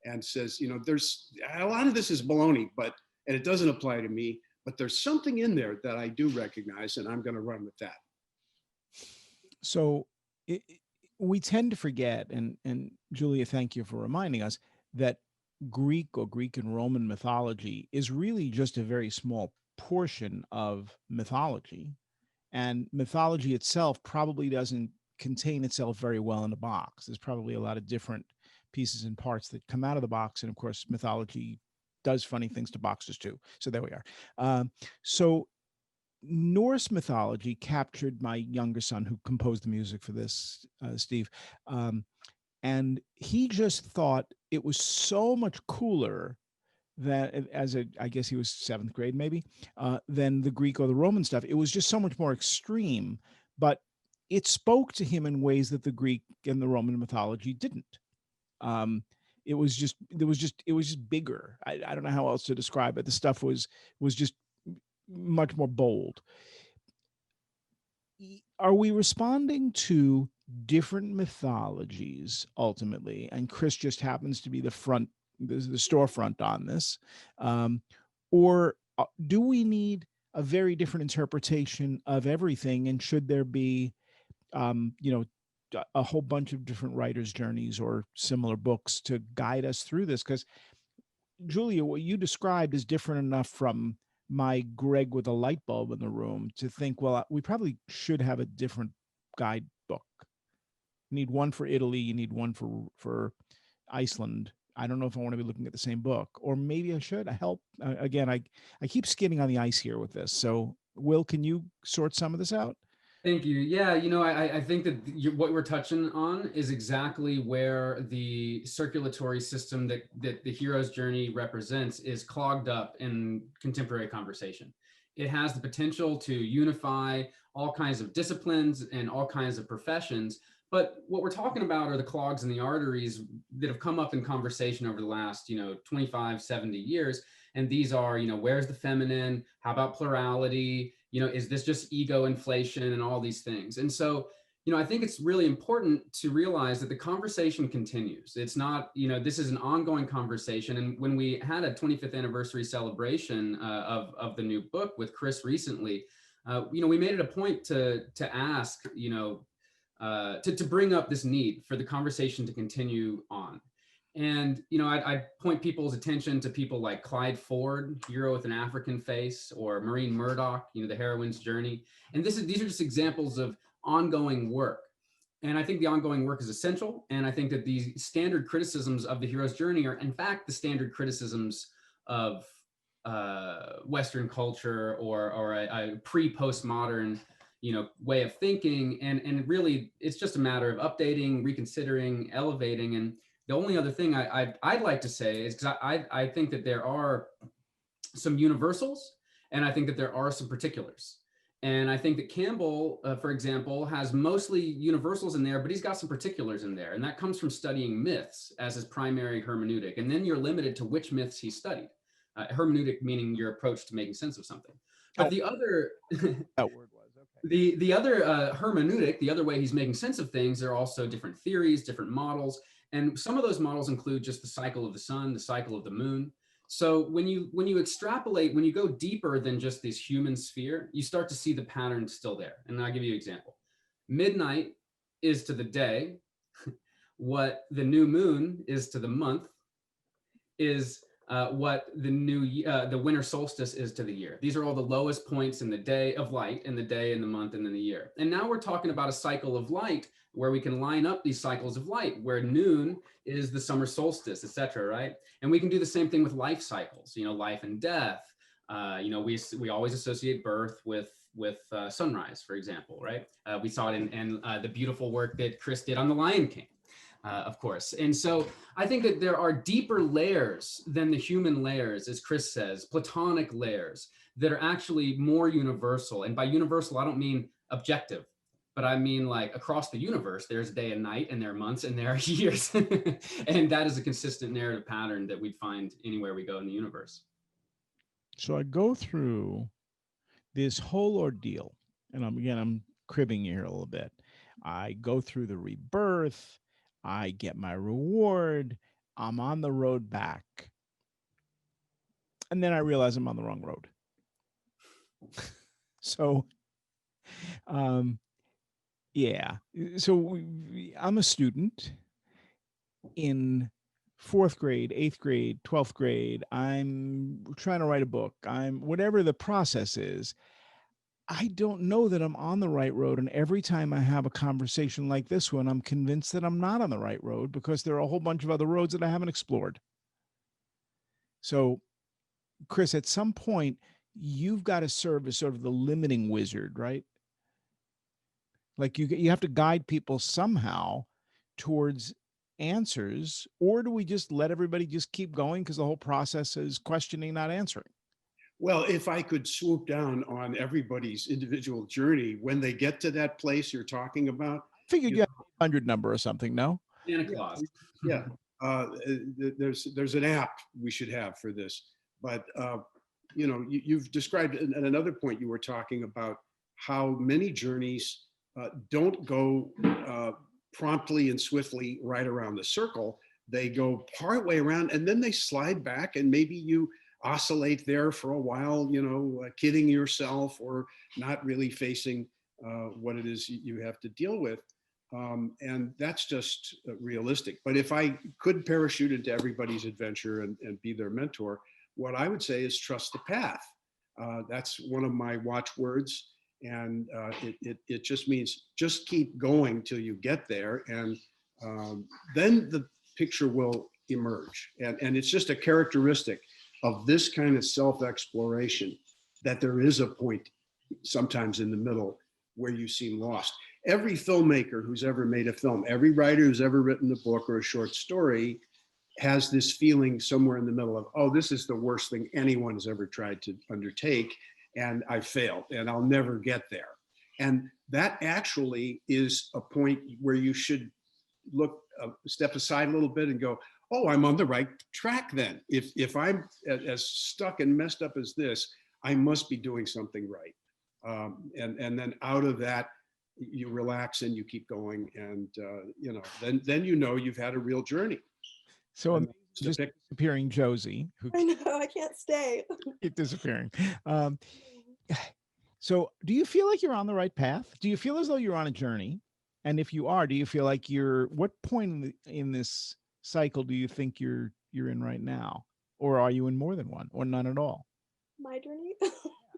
S2: and says, there's a lot of this is baloney, and it doesn't apply to me, but there's something in there that I do recognize, and I'm going to run with that.
S1: So we tend to forget, and Julia, thank you for reminding us, that Greek and Roman mythology is really just a very small portion of mythology. And mythology itself probably doesn't contain itself very well in a box. There's probably a lot of different pieces and parts that come out of the box. And of course, mythology does funny things to boxes too. So there we are. So Norse mythology captured my younger son, who composed the music for this, Steve. And he just thought it was so much cooler that I guess he was 7th grade maybe, than the Greek or the Roman stuff. It was just so much more extreme, but it spoke to him in ways that the Greek and the Roman mythology didn't. It was just bigger. I don't know how else to describe it. The stuff was just much more bold. Are we responding to different mythologies ultimately? And Chris just happens to be the storefront on this, or do we need a very different interpretation of everything? And should there be, a whole bunch of different writers' journeys or similar books to guide us through this? Because Julia, what you described is different enough from my Greg with a light bulb in the room to think, well, we probably should have a different guidebook. You need one for Italy. You need one for Iceland. I don't know if I want to be looking at the same book, or maybe I should. Again, I keep skidding on the ice here with this. So Will, can you sort some of this out?
S4: Thank you. Yeah, I think that what we're touching on is exactly where the circulatory system that the hero's journey represents is clogged up in contemporary conversation. It has the potential to unify all kinds of disciplines and all kinds of professions. But what we're talking about are the clogs in the arteries that have come up in conversation over the last, 25, 70 years. And these are, where's the feminine? How about plurality? Is this just ego inflation and all these things? And so, I think it's really important to realize that the conversation continues. It's not, this is an ongoing conversation. And when we had a 25th anniversary celebration of the new book with Chris recently, we made it a point to ask, to bring up this need for the conversation to continue on. And, you know, I'd point people's attention to people like Clyde Ford, hero with an African face, or Maureen Murdoch, you know, the heroine's journey. And these are just examples of ongoing work. And I think the ongoing work is essential. And I think that the standard criticisms of the hero's journey are, in fact, the standard criticisms of Western culture, or a pre-postmodern, you know, way of thinking. And really, it's just a matter of updating, reconsidering, elevating. And the only other thing I'd like to say is, because I think that there are some universals, and I think that there are some particulars. And I think that Campbell, for example, has mostly universals in there, but he's got some particulars in there. And that comes from studying myths as his primary hermeneutic. And then you're limited to which myths he studied. Hermeneutic meaning your approach to making sense of something. But the other
S1: that word was okay.
S4: The other hermeneutic, the other way he's making sense of things, there are also different theories, different models. And some of those models include just the cycle of the sun, the cycle of the moon. So when you extrapolate, when you go deeper than just this human sphere, you start to see the pattern still there. And I'll give you an example. Midnight is to the day what the new moon is to the month, is what the winter solstice is to the year. These are all the lowest points in the day of light, in the day, in the month, and in the year. And now we're talking about a cycle of light where we can line up these cycles of light, where noon is the summer solstice, etc. Right? And we can do the same thing with life cycles. You know, life and death. You know, we always associate birth with sunrise, for example, right? We saw it in the beautiful work that Chris did on The Lion King. Of course. And so I think that there are deeper layers than the human layers, as Chris says, platonic layers that are actually more universal. And by universal, I don't mean objective, but I mean like across the universe, there's day and night, and there are months, and there are years. And that is a consistent narrative pattern that we'd find anywhere we go in the universe.
S1: So I go through this whole ordeal, and I'm cribbing you here a little bit. I go through the rebirth. I get my reward. I'm on the road back. And then I realize I'm on the wrong road. So, yeah. So I'm a student in 4th grade, 8th grade, 12th grade. I'm trying to write a book. Whatever the process is. I don't know that I'm on the right road. And every time I have a conversation like this one, I'm convinced that I'm not on the right road because there are a whole bunch of other roads that I haven't explored. So, Chris, at some point, you've got to serve as sort of the limiting wizard, right? Like you have to guide people somehow towards answers, or do we just let everybody just keep going because the whole process is questioning, not answering?
S2: Well, if I could swoop down on everybody's individual journey when they get to that place you're talking about.
S1: Figured you had a 100 number or something, no?
S4: Santa Claus.
S2: Yeah. There's an app we should have for this. But, you know, you've described at another point you were talking about how many journeys don't go promptly and swiftly right around the circle. They go part way around and then they slide back, and maybe you oscillate there for a while, you know, kidding yourself or not really facing what it is you have to deal with. And that's just realistic. But if I could parachute into everybody's adventure and be their mentor, what I would say is trust the path. That's one of my watchwords. And it just means just keep going till you get there. And then the picture will emerge. And it's just a characteristic of this kind of self-exploration that there is a point sometimes in the middle where you seem lost. Every filmmaker who's ever made a film, every writer who's ever written a book or a short story has this feeling somewhere in the middle of, oh, this is the worst thing anyone's ever tried to undertake, and I failed, and I'll never get there. And that actually is a point where you should step aside a little bit and go, oh, I'm on the right track then. If I'm as stuck and messed up as this, I must be doing something right. And then out of that, you relax and you keep going, and you know, then you know you've had a real journey.
S1: So I'm just disappearing Josie, who
S6: I know, I can't stay.
S1: keep disappearing. So do you feel like you're on the right path? Do you feel as though you're on a journey? And if you are, do you feel like what point in this cycle do you think you're in right now? Or are you in more than one, or none at all?
S6: My journey.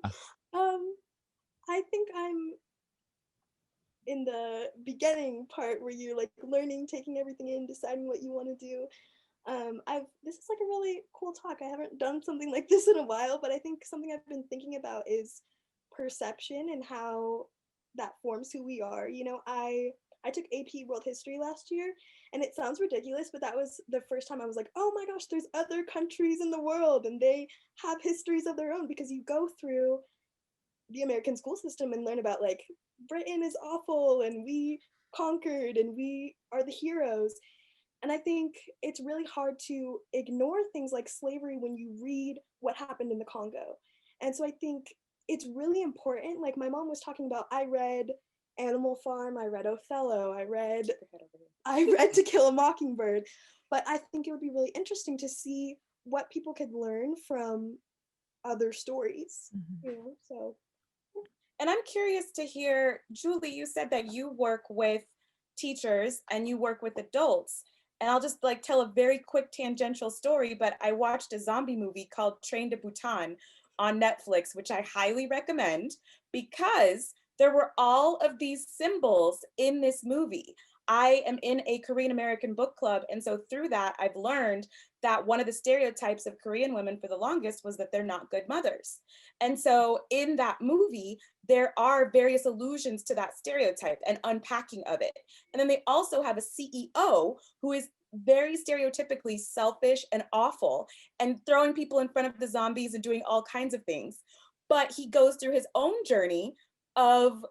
S1: Uh,
S6: I think I'm in the beginning part where you're like learning, taking everything in, deciding what you want to do. This is like a really cool talk. I haven't done something like this in a while, but I think something I've been thinking about is perception and how that forms who we are. You know, I took AP World History last year, and it sounds ridiculous, but that was the first time I was like, oh my gosh, there's other countries in the world and they have histories of their own, because you go through the American school system and learn about like Britain is awful and we conquered and we are the heroes. And I think it's really hard to ignore things like slavery when you read what happened in the Congo. And so I think it's really important. Like my mom was talking about, I read Animal Farm, I read Othello, I read To Kill a Mockingbird. But I think it would be really interesting to see what people could learn from other stories. You know, so.
S3: And I'm curious to hear, Julie, you said that you work with teachers and you work with adults. And I'll just like tell a very quick tangential story, but I watched a zombie movie called Train to Busan on Netflix, which I highly recommend, because there were all of these symbols in this movie. I am in a Korean American book club. And so through that, I've learned that one of the stereotypes of Korean women for the longest was that they're not good mothers. And so in that movie, there are various allusions to that stereotype and unpacking of it. And then they also have a CEO who is very stereotypically selfish and awful and throwing people in front of the zombies and doing all kinds of things. But he goes through his own journey of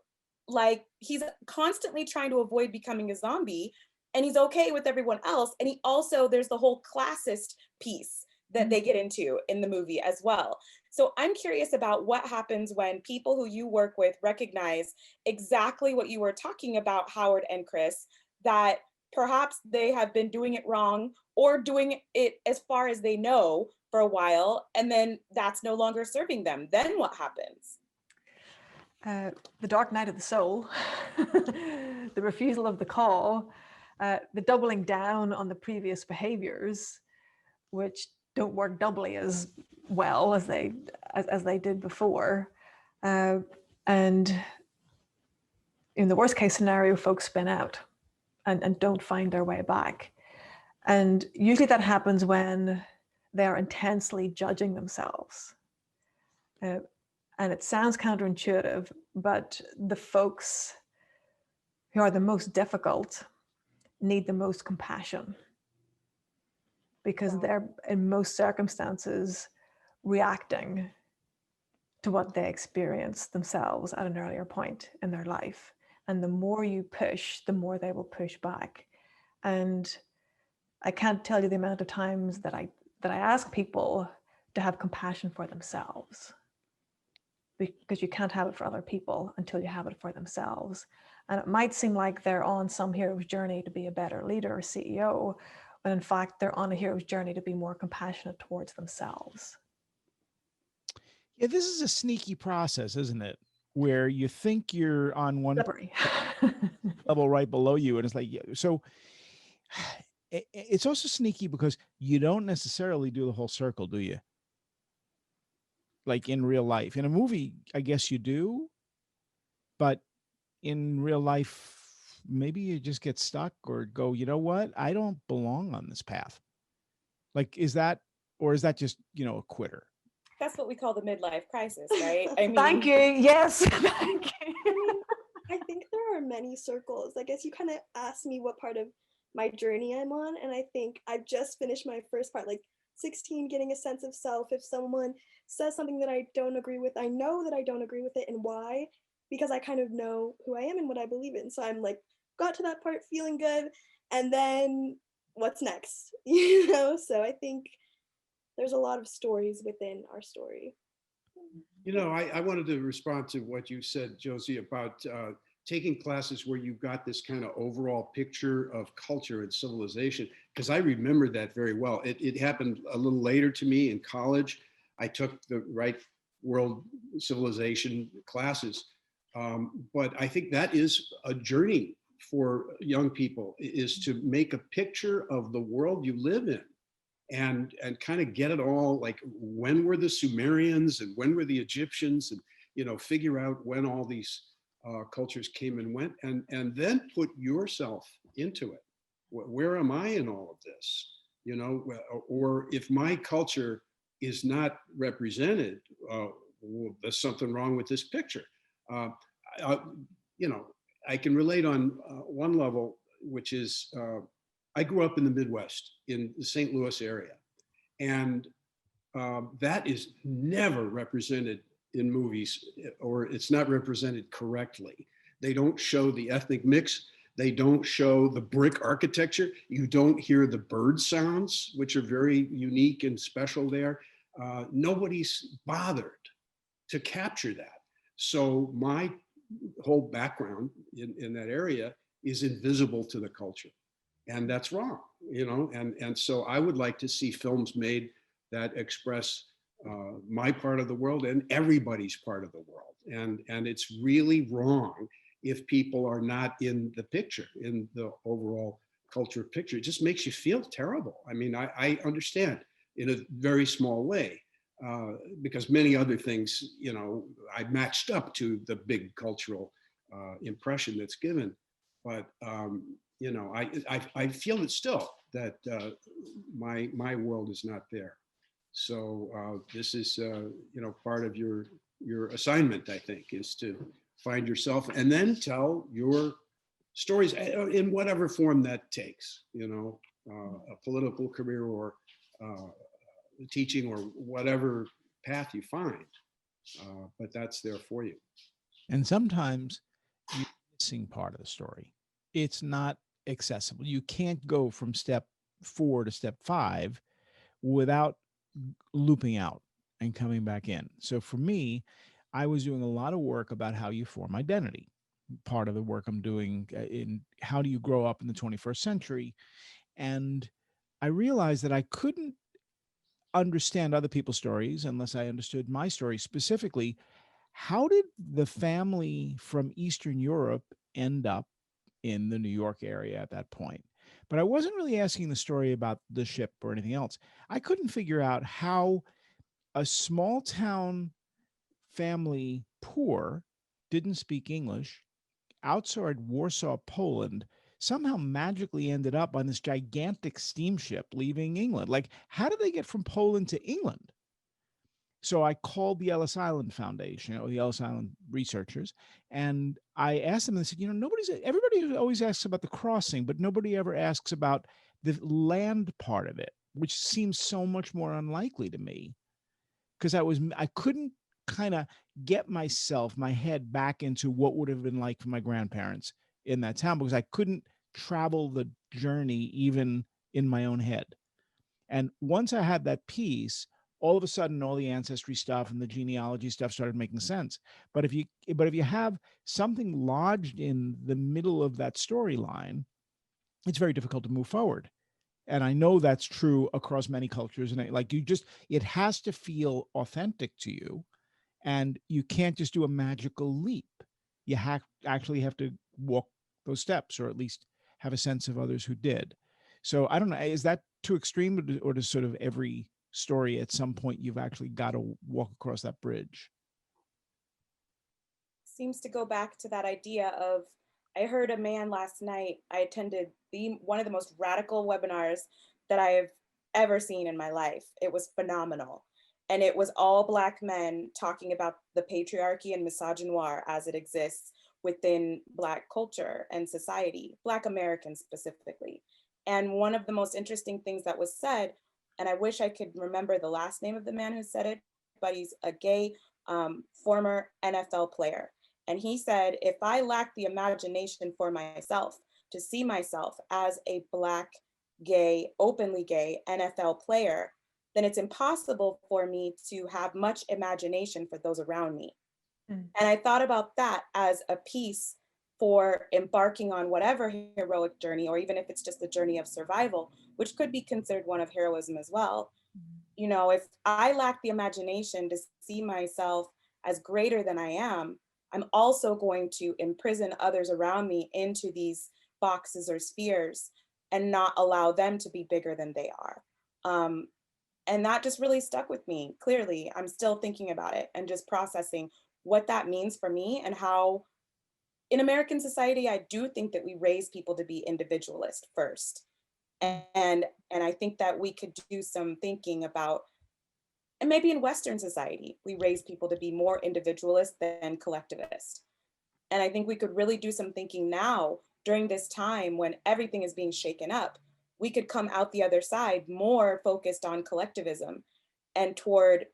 S3: like, he's constantly trying to avoid becoming a zombie, and he's okay with everyone else. And he also, there's the whole classist piece that they get into in the movie as well. So I'm curious about what happens when people who you work with recognize exactly what you were talking about, Howard and Chris, that perhaps they have been doing it wrong or doing it as far as they know for a while, and then that's no longer serving them. Then what happens?
S5: The dark night of the soul, the refusal of the call, the doubling down on the previous behaviors, which don't work doubly as well as they did before, and in the worst case scenario, folks spin out and don't find their way back. And usually that happens when they are intensely judging themselves. And it sounds counterintuitive, but the folks who are the most difficult need the most compassion, because they're in most circumstances reacting to what they experienced themselves at an earlier point in their life. And the more you push, the more they will push back. And I can't tell you the amount of times that I ask people to have compassion for themselves, because you can't have it for other people until you have it for themselves. And it might seem like they're on some hero's journey to be a better leader or CEO, but in fact, they're on a hero's journey to be more compassionate towards themselves.
S1: Yeah, this is a sneaky process, isn't it? Where you think you're on one level right below you, and it's like, so it's also sneaky because you don't necessarily do the whole circle, do you? Like in real life. In a movie, I guess you do, but in real life, maybe you just get stuck or go, you know what? I don't belong on this path. Like, is that just, a quitter?
S3: That's what we call the midlife crisis, right? I mean,
S5: thank you. Yes. Thank you.
S6: I think there are many circles. I guess you kind of asked me what part of my journey I'm on, and I think I've just finished my first part, like 16, getting a sense of self. If someone says something that I don't agree with, I know that I don't agree with it and why, because I kind of know who I am and what I believe in. So I'm like, got to that part feeling good, and then what's next? So I think there's a lot of stories within our story.
S2: I wanted to respond to what you said, Josie, about taking classes where you got this kind of overall picture of culture and civilization, because I remember that very well. It happened a little later to me in college. I took the right world civilization classes, but I think that is a journey for young people is to make a picture of the world you live in, and kind of get it all, like when were the Sumerians and when were the Egyptians, and figure out when all these cultures came and went, and then put yourself into it. Where am I in all of this? Or if my culture is not represented, well, there's something wrong with this picture. I can relate on one level, which is I grew up in the Midwest in the St. Louis area, and that is never represented in movies, or it's not represented correctly. They don't show the ethnic mix. They don't show the brick architecture. You don't hear the bird sounds, which are very unique and special there. Nobody's bothered to capture that. So my whole background in that area is invisible to the culture. And that's wrong, and so I would like to see films made that express my part of the world and everybody's part of the world. And it's really wrong if people are not in the picture, in the overall culture picture. It just makes you feel terrible. I mean, I understand in a very small way, because many other things, I matched up to the big cultural impression that's given. But, I feel it still, that my world is not there. So this is, part of your assignment, I think, is to find yourself and then tell your stories in whatever form that takes, a political career or teaching or whatever path you find. But that's there for you.
S1: And sometimes you're missing part of the story. It's not accessible. You can't go from step 4 to step 5 without looping out and coming back in. So for me, I was doing a lot of work about how you form identity. Part of the work I'm doing in how do you grow up in the 21st century. And I realized that I couldn't understand other people's stories unless I understood my story. Specifically, how did the family from Eastern Europe end up in the New York area at that point? But I wasn't really asking the story about the ship or anything else. I couldn't figure out how a small town family, poor, didn't speak English, outside Warsaw, Poland, somehow magically ended up on this gigantic steamship leaving England. Like, how did they get from Poland to England? So I called the Ellis Island Foundation, the Ellis Island researchers, and I asked them, and they said, everybody always asks about the crossing, but nobody ever asks about the land part of it, which seems so much more unlikely to me, because I couldn't kind of get my head back into what would have been like for my grandparents in that town, because I couldn't travel the journey even in my own head. And once I had that piece, all of a sudden, all the ancestry stuff and the genealogy stuff started making sense. But if you have something lodged in the middle of that storyline, it's very difficult to move forward. And I know that's true across many cultures. And it has to feel authentic to you, and you can't just do a magical leap. You actually have to walk those steps, or at least have a sense of others who did. So I don't know, is that too extreme, or does sort of every story at some point you've actually got to walk across that bridge?
S3: Seems to go back to that idea of, I heard a man last night, I attended one of the most radical webinars that I have ever seen in my life. It was phenomenal. And it was all Black men talking about the patriarchy and misogynoir as it exists within Black culture and society, Black Americans specifically. And one of the most interesting things that was said, and I wish I could remember the last name of the man who said it, but he's a gay former NFL player. And he said, if I lack the imagination for myself to see myself as a Black, gay, openly gay NFL player, then it's impossible for me to have much imagination for those around me. And I thought about that as a piece for embarking on whatever heroic journey, or even if it's just the journey of survival, which could be considered one of heroism as well. If I lack the imagination to see myself as greater than I am, I'm also going to imprison others around me into these boxes or spheres and not allow them to be bigger than they are. And that just really stuck with me. Clearly, I'm still thinking about it and just processing what that means for me, and how in American society, I do think that we raise people to be individualist first. And I think that we could do some thinking about, and maybe in Western society, we raise people to be more individualist than collectivist. And I think we could really do some thinking now during this time when everything is being shaken up. We could come out the other side more focused on collectivism and toward,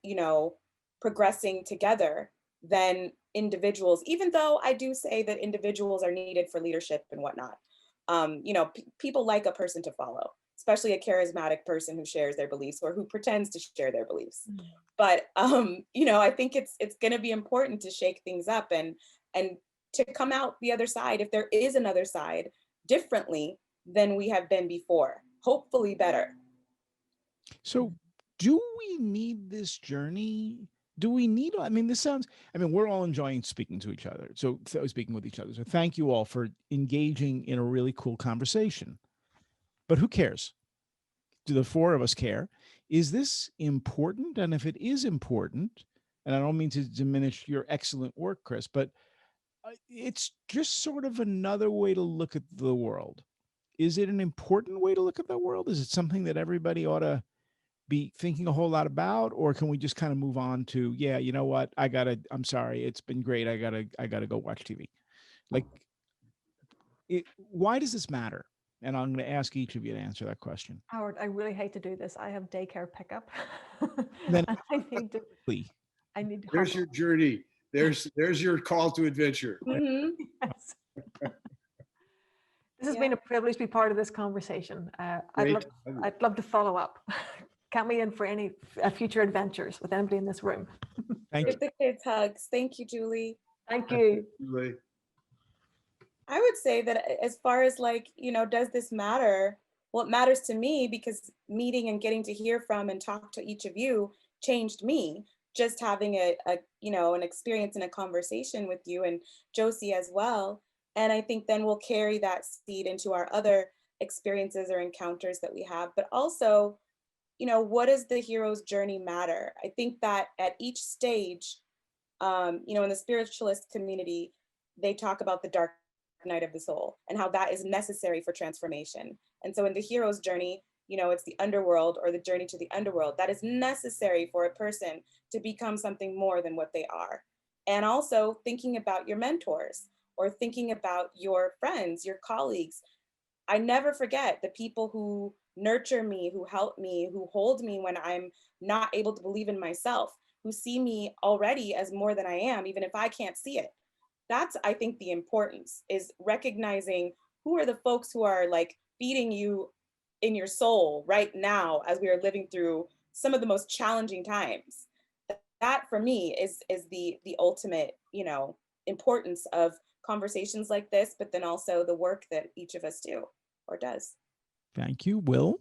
S3: progressing together than individuals, even though I do say that individuals are needed for leadership and whatnot. People like a person to follow, especially a charismatic person who shares their beliefs or who pretends to share their beliefs. But I think it's going to be important to shake things up and to come out the other side, if there is another side, differently than we have been before, hopefully better.
S1: So do we need this journey? Do we need, we're all enjoying speaking to each other. So speaking with each other. So thank you all for engaging in a really cool conversation. But who cares? Do the four of us care? Is this important? And if it is important, and I don't mean to diminish your excellent work, Chris, but it's just sort of another way to look at the world. Is it an important way to look at the world? Is it something that everybody ought to be thinking a whole lot about? Or can we just kind of move on to, yeah, you know what? I'm sorry. It's been great. I gotta go watch TV. Like, why does this matter? And I'm going to ask each of you to answer that question.
S5: Howard, I really hate to do this. I have daycare pickup.
S1: Then
S5: I need to
S2: There's your journey. There's your call to adventure.
S3: Mm-hmm.
S5: Yes. This has been a privilege to be part of this conversation.
S2: Great.
S5: I'd love to follow up. Count me in for any future adventures with anybody in this room.
S1: Thank
S3: Give the kids hugs. Thank you, Julie.
S5: Thank you.
S2: Absolutely.
S3: I would say that as far as does this matter? Well, it matters to me because meeting and getting to hear from and talk to each of you changed me. Just having an experience and a conversation with you and Josie as well. And I think then we'll carry that seed into our other experiences or encounters that we have. But also, what does the hero's journey matter? I think that at each stage, in the spiritualist community, they talk about the dark night of the soul and how that is necessary for transformation. And so in the hero's journey, it's the underworld or the journey to the underworld that is necessary for a person to become something more than what they are. And also thinking about your mentors or thinking about your friends, your colleagues. I never forget the people who nurture me, who help me, who hold me when I'm not able to believe in myself, who see me already as more than I am, even if I can't see it. That's, I think, the importance is recognizing who are the folks who are feeding you in your soul right now as we are living through some of the most challenging times. That for me is the ultimate, importance of conversations like this, but then also the work that each of us do or does.
S1: Thank you. Will?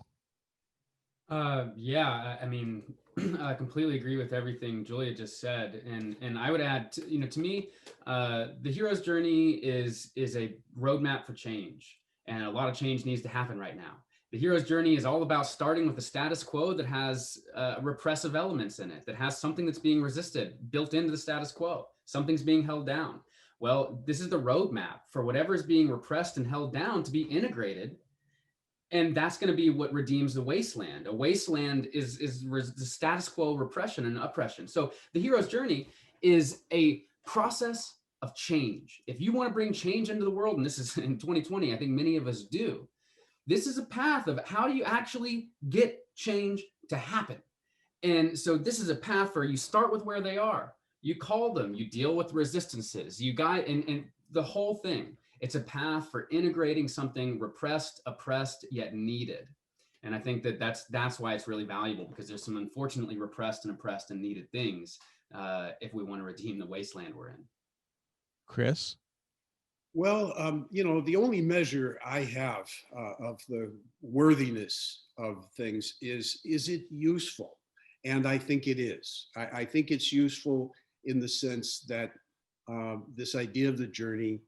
S4: Yeah, I completely agree with everything Julia just said, and I would add, to me, the hero's journey is a roadmap for change, and a lot of change needs to happen right now. The hero's journey is all about starting with the status quo that has repressive elements in it, that has something that's being resisted, built into the status quo. Something's being held down. Well, this is the roadmap for whatever is being repressed and held down to be integrated. And that's going to be what redeems the wasteland. A wasteland is the status quo repression and oppression. So the hero's journey is a process of change. If you want to bring change into the world, and this is in 2020, I think many of us do, this is a path of how do you actually get change to happen. And so this is a path where you start with where they are. You call them, you deal with resistances, you guide, and the whole thing. It's a path for integrating something repressed, oppressed, yet needed. And I think that's why it's really valuable, because there's some unfortunately repressed and oppressed and needed things if we want to redeem the wasteland we're in.
S1: Chris?
S2: Well, the only measure I have of the worthiness of things is it useful? And I think it is. I think it's useful in the sense that This idea of the journey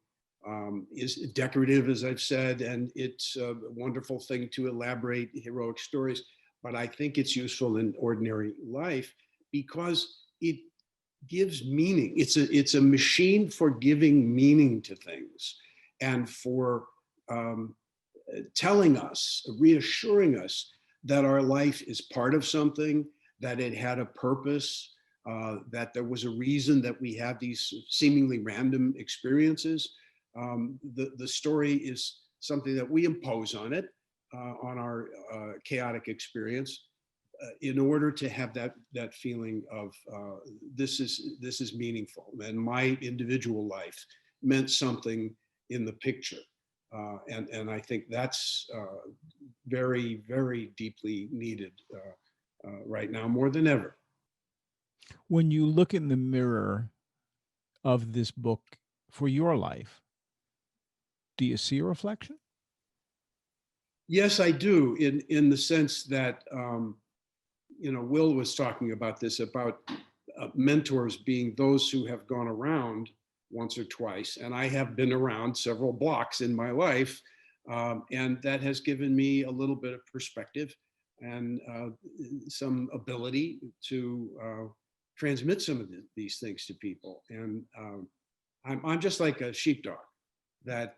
S2: is decorative, as I've said, and it's a wonderful thing to elaborate heroic stories. But I think it's useful in ordinary life because it gives meaning. It's a machine for giving meaning to things and for telling us, reassuring us that our life is part of something, that it had a purpose, that there was a reason that we have these seemingly random experiences. The story is something that we impose on it, on our chaotic experience, in order to have that feeling of this is meaningful, and my individual life meant something in the picture, and I think that's very, very deeply needed right now more than ever.
S1: When you look in the mirror of this book for your life, do you see a reflection?
S2: Yes, I do, in the sense that Will was talking about this, about mentors being those who have gone around once or twice, and I have been around several blocks in my life, and that has given me a little bit of perspective and some ability to transmit some of these things to people. And I'm just like a sheepdog that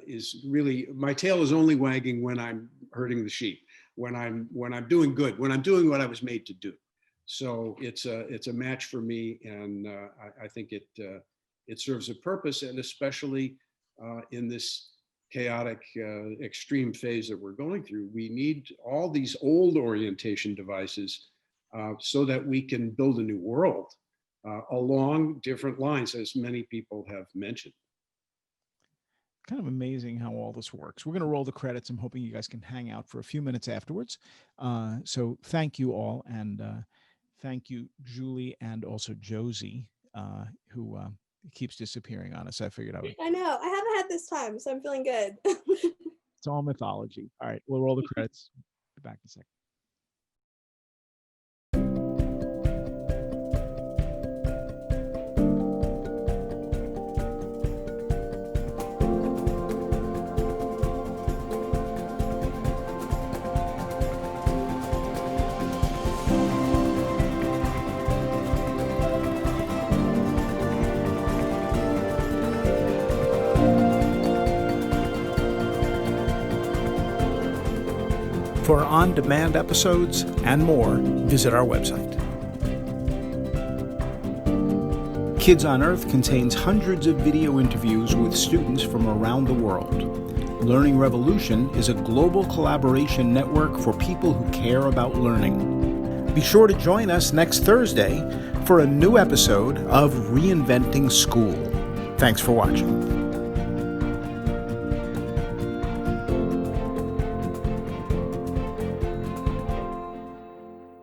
S2: is really, my tail is only wagging when I'm herding the sheep, when I'm doing good, when I'm doing what I was made to do. So it's a match for me, and I think it serves a purpose, and especially in this chaotic extreme phase that we're going through, we need all these old orientation devices so that we can build a new world along different lines, as many people have mentioned.
S1: Kind of amazing how all this works. We're going to roll the credits. I'm hoping you guys can hang out for a few minutes afterwards. So thank you all, and thank you, Julie, and also Josie, who keeps disappearing on us. I figured I would.
S6: I know. I haven't had this time, so I'm feeling good.
S1: It's all mythology. All right, we'll roll the credits. Be back in a second. For on-demand episodes and more, visit our website. Kids on Earth contains hundreds of video interviews with students from around the world. Learning Revolution is a global collaboration network for people who care about learning. Be sure to join us next Thursday for a new episode of Reinventing School. Thanks for watching.